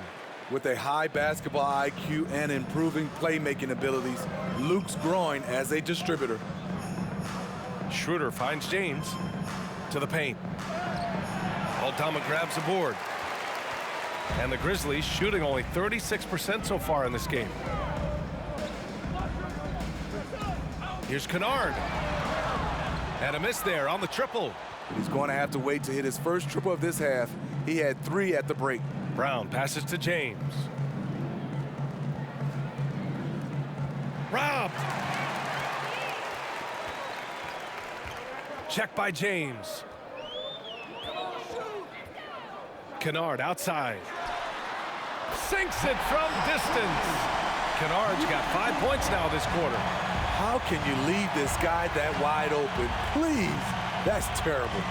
With a high basketball IQ and improving playmaking abilities, Luke's growing as a distributor. Schroeder finds James to the paint. Aldama grabs the board. And the Grizzlies shooting only 36% so far in this game. Here's Kennard. And a miss there on the triple. He's going to have to wait to hit his first triple of this half. He had 3 at the break. Brown passes to James. Robbed. Check by James. Kennard outside. Sinks it from distance. Kennard's got 5 points now this quarter. How can you leave this guy that wide open? Please. That's terrible.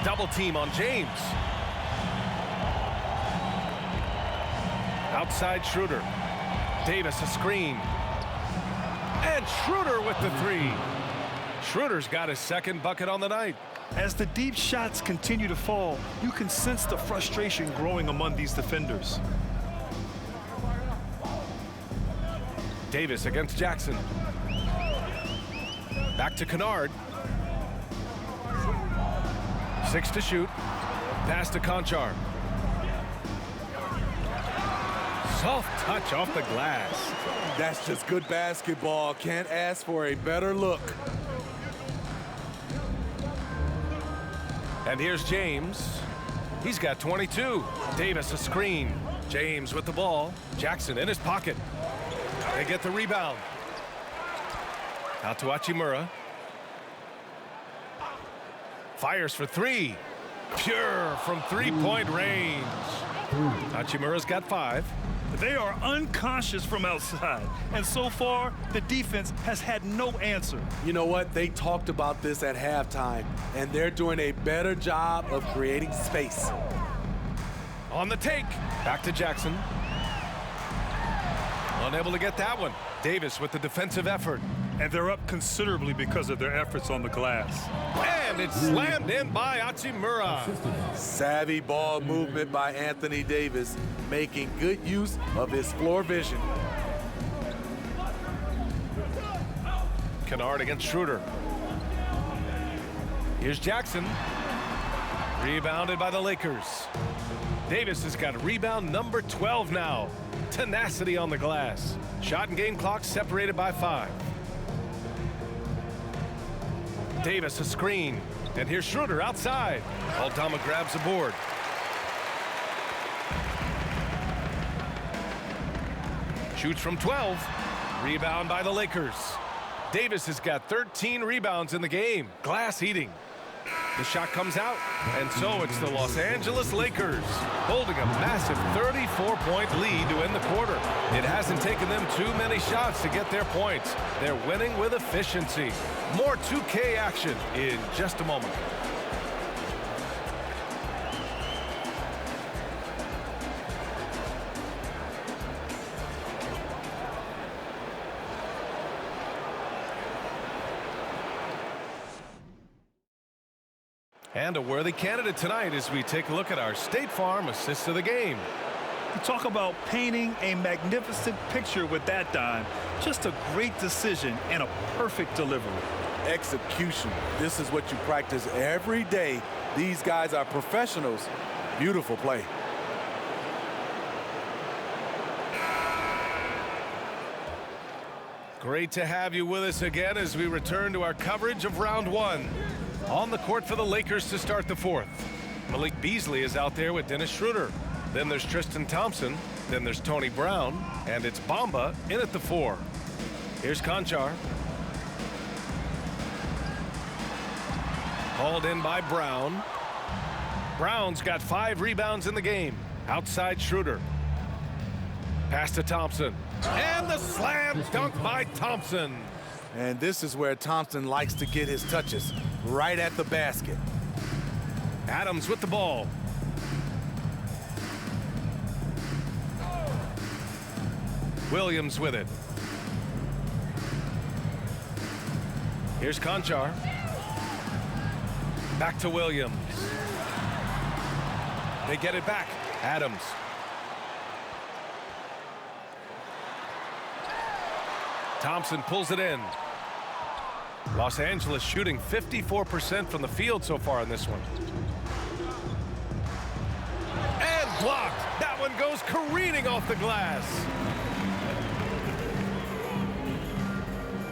Double team on James. Outside Schroeder. Davis a screen. And Schroeder with the 3. Schroeder's got his second bucket on the night. As the deep shots continue to fall, you can sense the frustration growing among these defenders. Davis against Jackson. Back to Kennard. 6 to shoot. Pass to Conchar. Soft touch off the glass. That's just good basketball. Can't ask for a better look. And here's James. He's got 22. Davis a screen. James with the ball. Jackson in his pocket. They get the rebound. Out to Hachimura. Fires for 3. Pure from three-point range. Hachimura's got 5. They are unconscious from outside, and so far, the defense has had no answer. You know what? They talked about this at halftime, and they're doing a better job of creating space. On the take. Back to Jackson. Unable to get that one. Davis with the defensive effort. And they're up considerably because of their efforts on the glass. And it's slammed in by Hachimura. Savvy ball movement by Anthony Davis, making good use of his floor vision. Kennard against Schroeder. Here's Jackson. Rebounded by the Lakers. Davis has got rebound number 12 now. Tenacity on the glass. Shot and game clock separated by 5. Davis a screen. And here's Schroeder outside. Aldama grabs the board. Shoots from 12. Rebound by the Lakers. Davis has got 13 rebounds in the game. Glass eating. The shot comes out, and so it's the Los Angeles Lakers holding a massive 34-point lead to end the quarter. It hasn't taken them too many shots to get their points. They're winning with efficiency. More 2K action in just a moment. And a worthy candidate tonight as we take a look at our State Farm assists of the game. You talk about painting a magnificent picture with that dime. Just a great decision and a perfect delivery. Execution. This is what you practice every day. These guys are professionals. Beautiful play. Great to have you with us again as we return to our coverage of round one. On the court for the Lakers to start the fourth. Malik Beasley is out there with Dennis Schroeder. Then there's Tristan Thompson. Then there's Tony Brown. And it's Bamba in at the 4. Here's Conchar. Hauled in by Brown. Brown's got 5 rebounds in the game. Outside Schroeder. Pass to Thompson. And the slam dunk by Thompson. And this is where Thompson likes to get his touches, right at the basket. Adams with the ball. Williams with it. Here's Conchar. Back to Williams. They get it back. Adams. Thompson pulls it in. Los Angeles shooting 54% from the field so far in this one. And blocked. That one goes careening off the glass.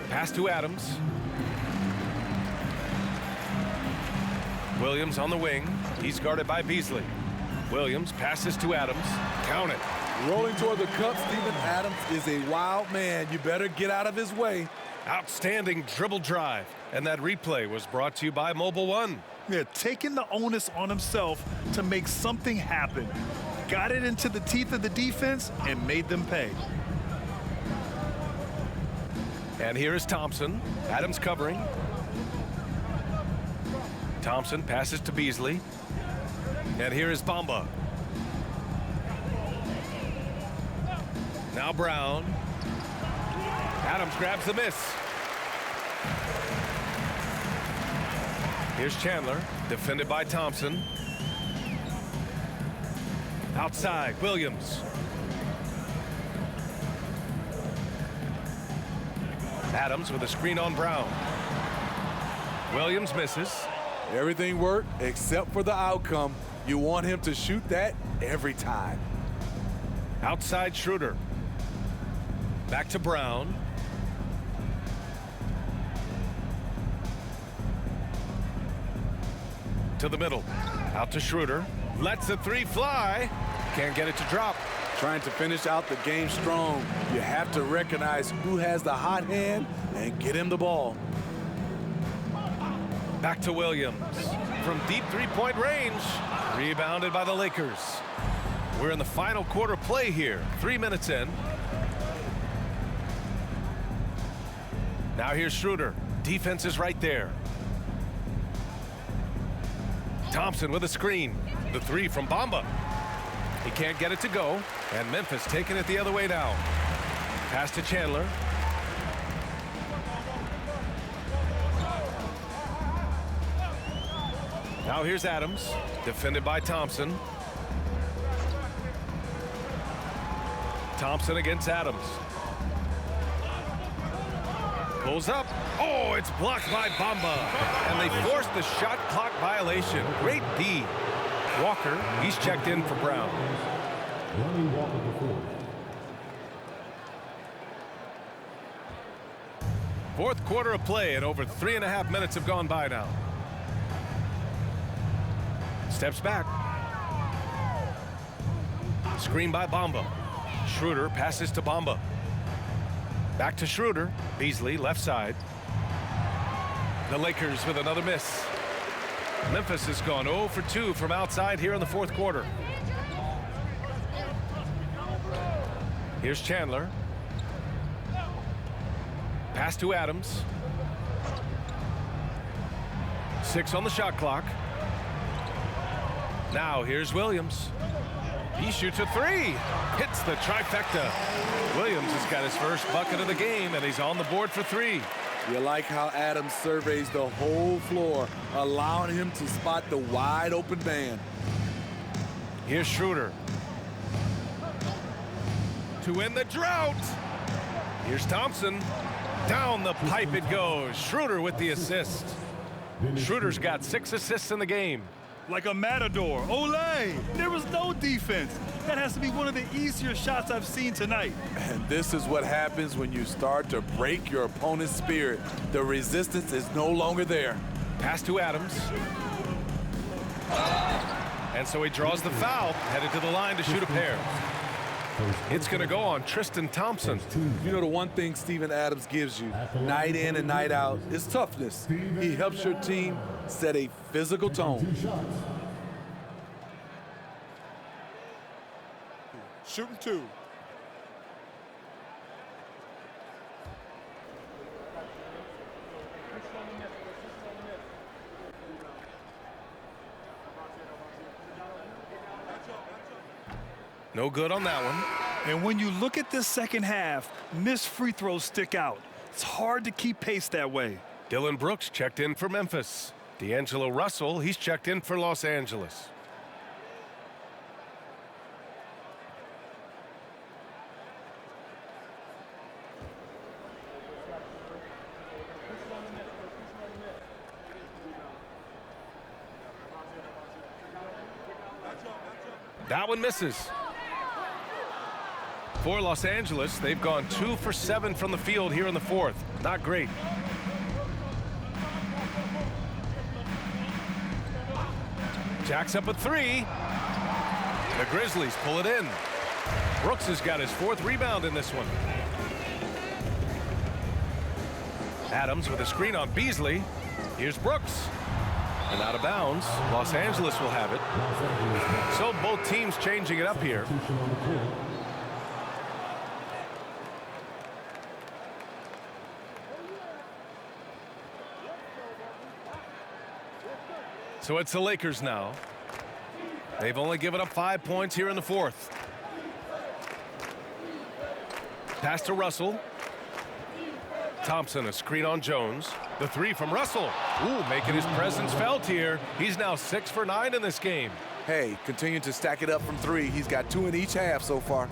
Pass to Adams. Williams on the wing. He's guarded by Beasley. Williams passes to Adams. Count it. Rolling toward the cup, Steven Adams is a wild man. You better get out of his way. Outstanding dribble drive. And that replay was brought to you by Mobile One. Yeah, taking the onus on himself to make something happen. Got it into the teeth of the defense and made them pay. And here is Thompson. Adams covering. Thompson passes to Beasley. And here is Bamba. Now Brown. Adams grabs the miss. Here's Chandler, defended by Thompson. Outside, Williams. Adams with a screen on Brown. Williams misses. Everything worked except for the outcome. You want him to shoot that every time. Outside Schroeder. Back to Brown. To the middle. Out to Schroeder. Lets the 3 fly. Can't get it to drop. Trying to finish out the game strong. You have to recognize who has the hot hand and get him the ball. Back to Williams. From deep 3-point range. Rebounded by the Lakers. We're in the final quarter play here. 3 minutes in. Now here's Schroeder. Defense is right there. Thompson with a screen. The 3 from Bamba. He can't get it to go. And Memphis taking it the other way now. Pass to Chandler. Now here's Adams. Defended by Thompson. Thompson against Adams. Pulls up. Oh, it's blocked by Bamba. And they force the shot clock violation. Great D. Walker, he's checked in for Brown. Running Walker the 4th. Fourth quarter of play, and over 3.5 minutes have gone by now. Steps back. Screen by Bamba. Schroeder passes to Bamba. Back to Schroeder. Beasley, left side. The Lakers with another miss. Memphis has gone 0 for 2 from outside here in the fourth quarter. Here's Chandler. Pass to Adams. 6 on the shot clock. Now here's Williams. He shoots a 3. Hits the trifecta. Williams has got his first bucket of the game, and he's on the board for 3. You like how Adams surveys the whole floor, allowing him to spot the wide open man. Here's Schroeder. To end the drought. Here's Thompson. Down the pipe it goes. Schroeder with the assist. Schroeder's got 6 assists in the game. Like a matador. Olay! There was no defense. That has to be one of the easier shots I've seen tonight. And this is what happens when you start to break your opponent's spirit. The resistance is no longer there. Pass to Adams. And so he draws the foul, headed to the line to shoot a pair. It's going to go on Tristan Thompson. You know, the one thing Steven Adams gives you night in and night out is toughness. He helps your team set a physical tone. Shooting 2. No good on that one. And when you look at this second half, missed free throws stick out. It's hard to keep pace that way. Dylan Brooks checked in for Memphis. D'Angelo Russell, he's checked in for Los Angeles. That one misses. For Los Angeles, they've gone 2 for 7 from the field here in the fourth. Not great. Jacks up a 3. The Grizzlies pull it in. Brooks has got his 4th rebound in this one. Adams with a screen on Beasley. Here's Brooks. And out of bounds. Los Angeles will have it. So both teams changing it up here. So it's the Lakers now. They've only given up 5 points here in the fourth. Pass to Russell. Thompson, a screen on Jones. The 3 from Russell. Ooh, making his presence felt here. He's now 6 for 9 in this game. Hey, continue to stack it up from 3. He's got 2 in each half so far.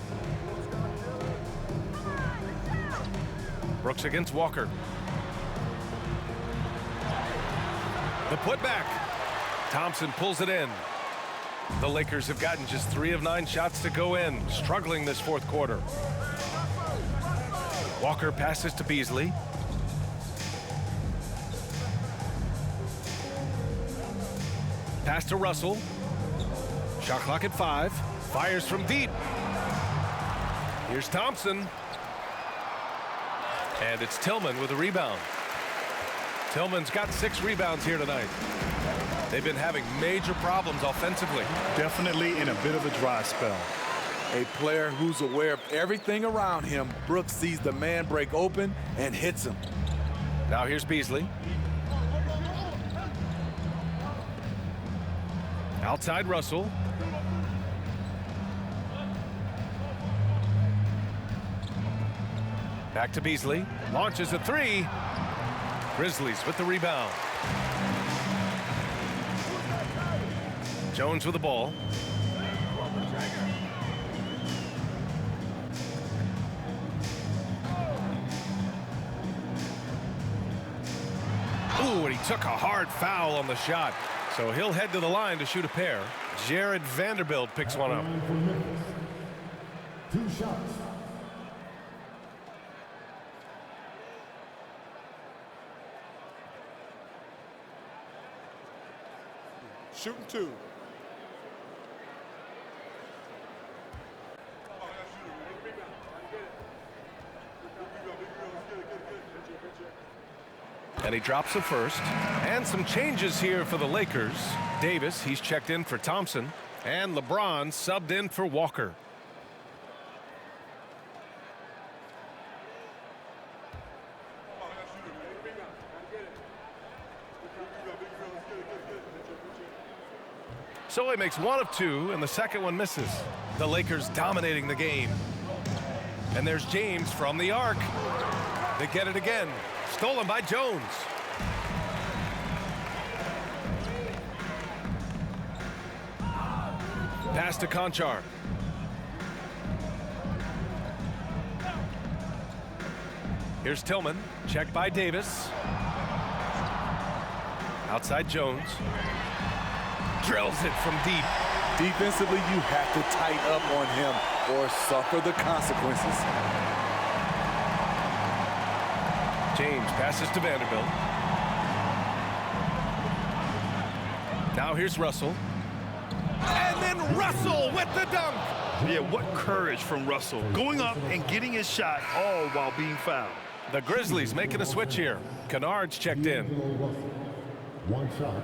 Brooks against Walker. The putback. Thompson pulls it in. The Lakers have gotten just 3 of 9 shots to go in, struggling this fourth quarter. Walker passes to Beasley. Pass to Russell. Shot clock at 5. Fires from deep. Here's Thompson. And it's Tillman with a rebound. Tillman's got 6 rebounds here tonight. They've been having major problems offensively. Definitely in a bit of a dry spell. A player who's aware of everything around him. Brooks sees the man break open and hits him. Now here's Beasley. Outside Russell. Back to Beasley. Launches a 3. Grizzlies with the rebound. Jones with the ball. Ooh, and he took a hard foul on the shot. So he'll head to the line to shoot a pair. Jared Vanderbilt picks one up. 2 shots. Shooting 2. And he drops the first. And some changes here for the Lakers. Davis, he's checked in for Thompson. And LeBron subbed in for Walker. So he makes one of two, and the second one misses. The Lakers dominating the game. And there's James from the arc. They get it again. Stolen by Jones. Pass to Conchar. Here's Tillman. Checked by Davis. Outside Jones. Drills it from deep. Defensively, you have to tighten up on him or suffer the consequences. James passes to Vanderbilt. Now here's Russell. And then Russell with the dunk. Yeah, what courage from Russell. Going up and getting his shot all while being fouled. The Grizzlies making a switch here. Kennard's checked in. One shot.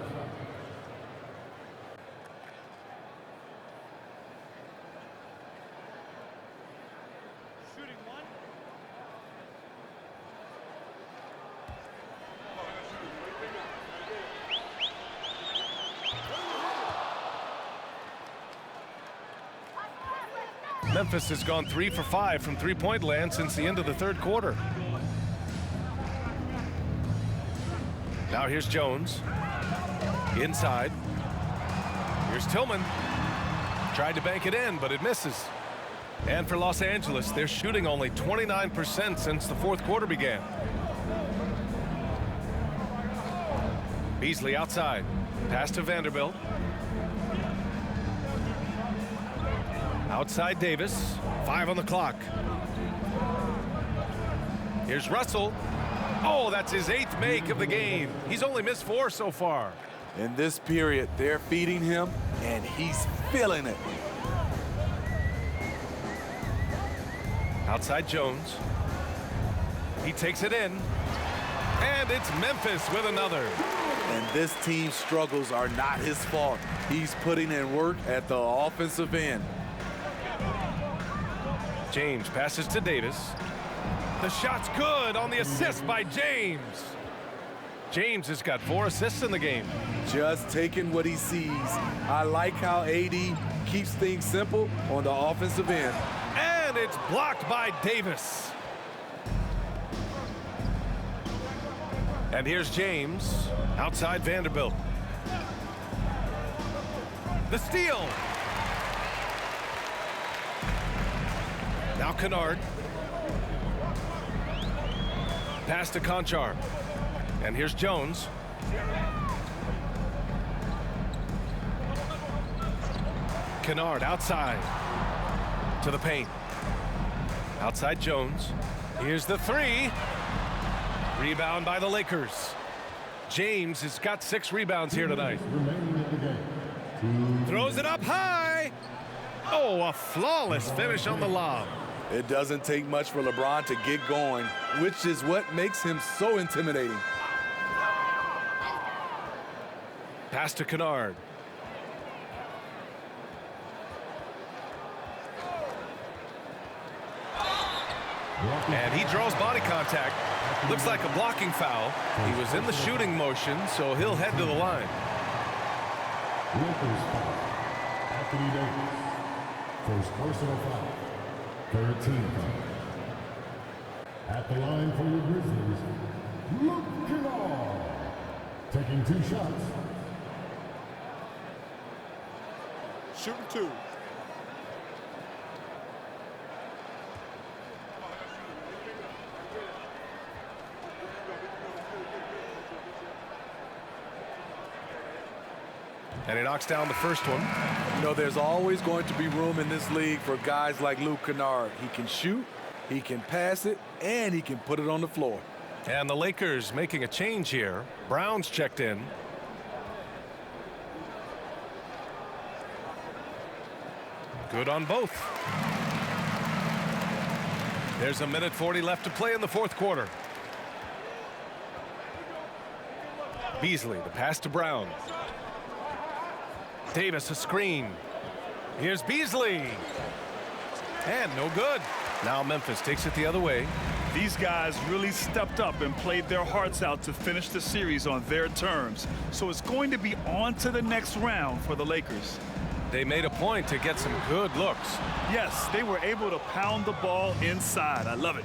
Memphis has gone 3 for 5 from three-point land since the end of the third quarter. Now here's Jones. Inside. Here's Tillman. Tried to bank it in, but it misses. And for Los Angeles, they're shooting only 29% since the fourth quarter began. Beasley outside. Pass to Vanderbilt. Outside Davis. 5 on the clock. Here's Russell. Oh, that's his 8th make of the game. He's only missed 4 so far. In this period, they're feeding him, and he's feeling it. Outside Jones. He takes it in. And it's Memphis with another. And this team's struggles are not his fault. He's putting in work at the offensive end. James passes to Davis. The shot's good on the assist by James. James has got 4 assists in the game. Just taking what he sees. I like how AD keeps things simple on the offensive end. And it's blocked by Davis. And here's James outside Vanderbilt. The steal. Now Kennard. Pass to Conchar. And here's Jones. Kennard outside to the paint. Outside Jones. Here's the 3. Rebound by the Lakers. James has got 6 rebounds here tonight. Throws it up high. Oh, a flawless finish on the lob. It doesn't take much for LeBron to get going, which is what makes him so intimidating. Pass to Kennard. And he draws body contact. Looks like a blocking foul. He was in the shooting motion, so he'll head to the line. Lakers foul. Anthony Davis. First personal foul. Third team foul. At the line for the Grizzlies, Luke Kennard. Taking 2 shots. Shooting 2. And he knocks down the first one. You know, there's always going to be room in this league for guys like Luke Kennard. He can shoot, he can pass it, and he can put it on the floor. And the Lakers making a change here. Brown's checked in. Good on both. There's a minute 40 left to play in the fourth quarter. Beasley, the pass to Brown. Davis, a screen. Here's Beasley. And no good. Now Memphis takes it the other way. These guys really stepped up and played their hearts out to finish the series on their terms. So it's going to be on to the next round for the Lakers. They made a point to get some good looks. Yes, they were able to pound the ball inside. I love it.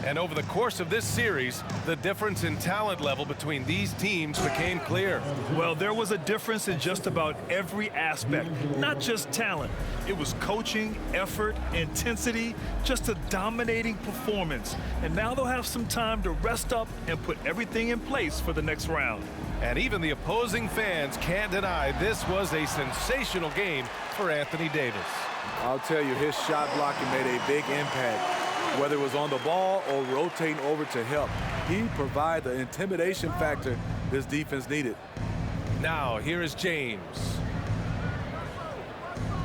And over the course of this series, the difference in talent level between these teams became clear. Well, there was a difference in just about every aspect, not just talent. It was coaching, effort, intensity, just a dominating performance. And now they'll have some time to rest up and put everything in place for the next round. And even the opposing fans can't deny this was a sensational game for Anthony Davis. I'll tell you, his shot blocking made a big impact. Whether it was on the ball or rotating over to help, he provided the intimidation factor this defense needed. Now, here is James.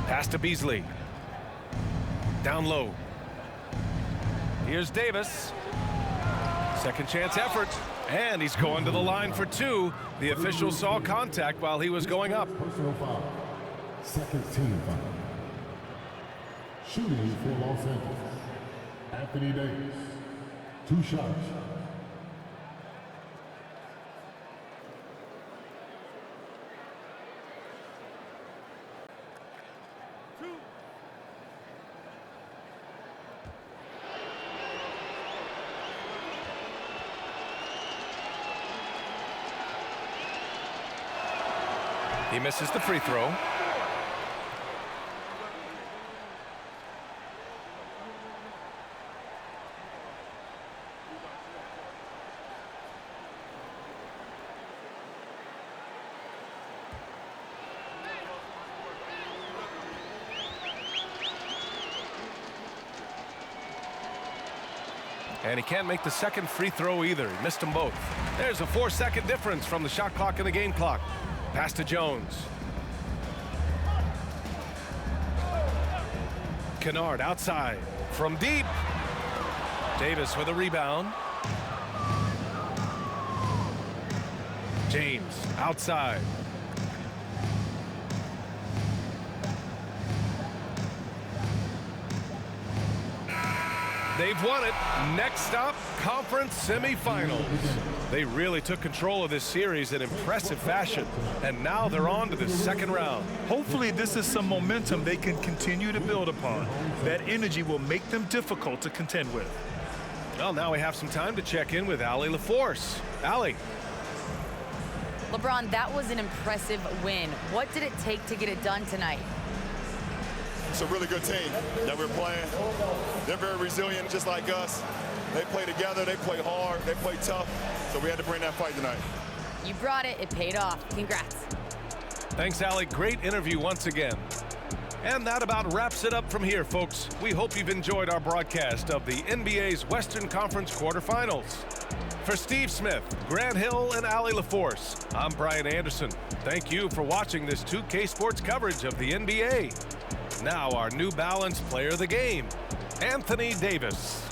Pass to Beasley. Down low. Here's Davis. Second chance effort. And he's going to the line for two. The official saw contact while he was going up. Personal foul. Second team foul. Shooting for Los Angeles. Anthony Davis. 2 shots. He misses the free throw. And he can't make the second free throw either. He missed them both. There's a 4-second difference from the shot clock and the game clock. Pass to Jones. Kennard outside from deep. Davis with a rebound. James outside. They've won it. Next stop, conference semifinals. They really took control of this series in impressive fashion, and now they're on to the second round. Hopefully this is some momentum they can continue to build upon. That energy will make them difficult to contend with. Well, now we have some time to check in with Allie LaForce. Allie. LeBron, that was an impressive win. What did it take to get it done tonight? It's a really good team that we're playing. They're very resilient, just like us. They play together, they play hard, they play tough. So we had to bring that fight tonight. You brought it. It paid off. Congrats. Thanks, Allie. Great interview once again. And that about wraps it up from here, folks. We hope you've enjoyed our broadcast of the NBA's Western Conference quarterfinals. For Steve Smith, Grant Hill, and Allie LaForce, I'm Brian Anderson. Thank you for watching this 2K Sports coverage of the NBA. Now our New Balance player of the game, Anthony Davis.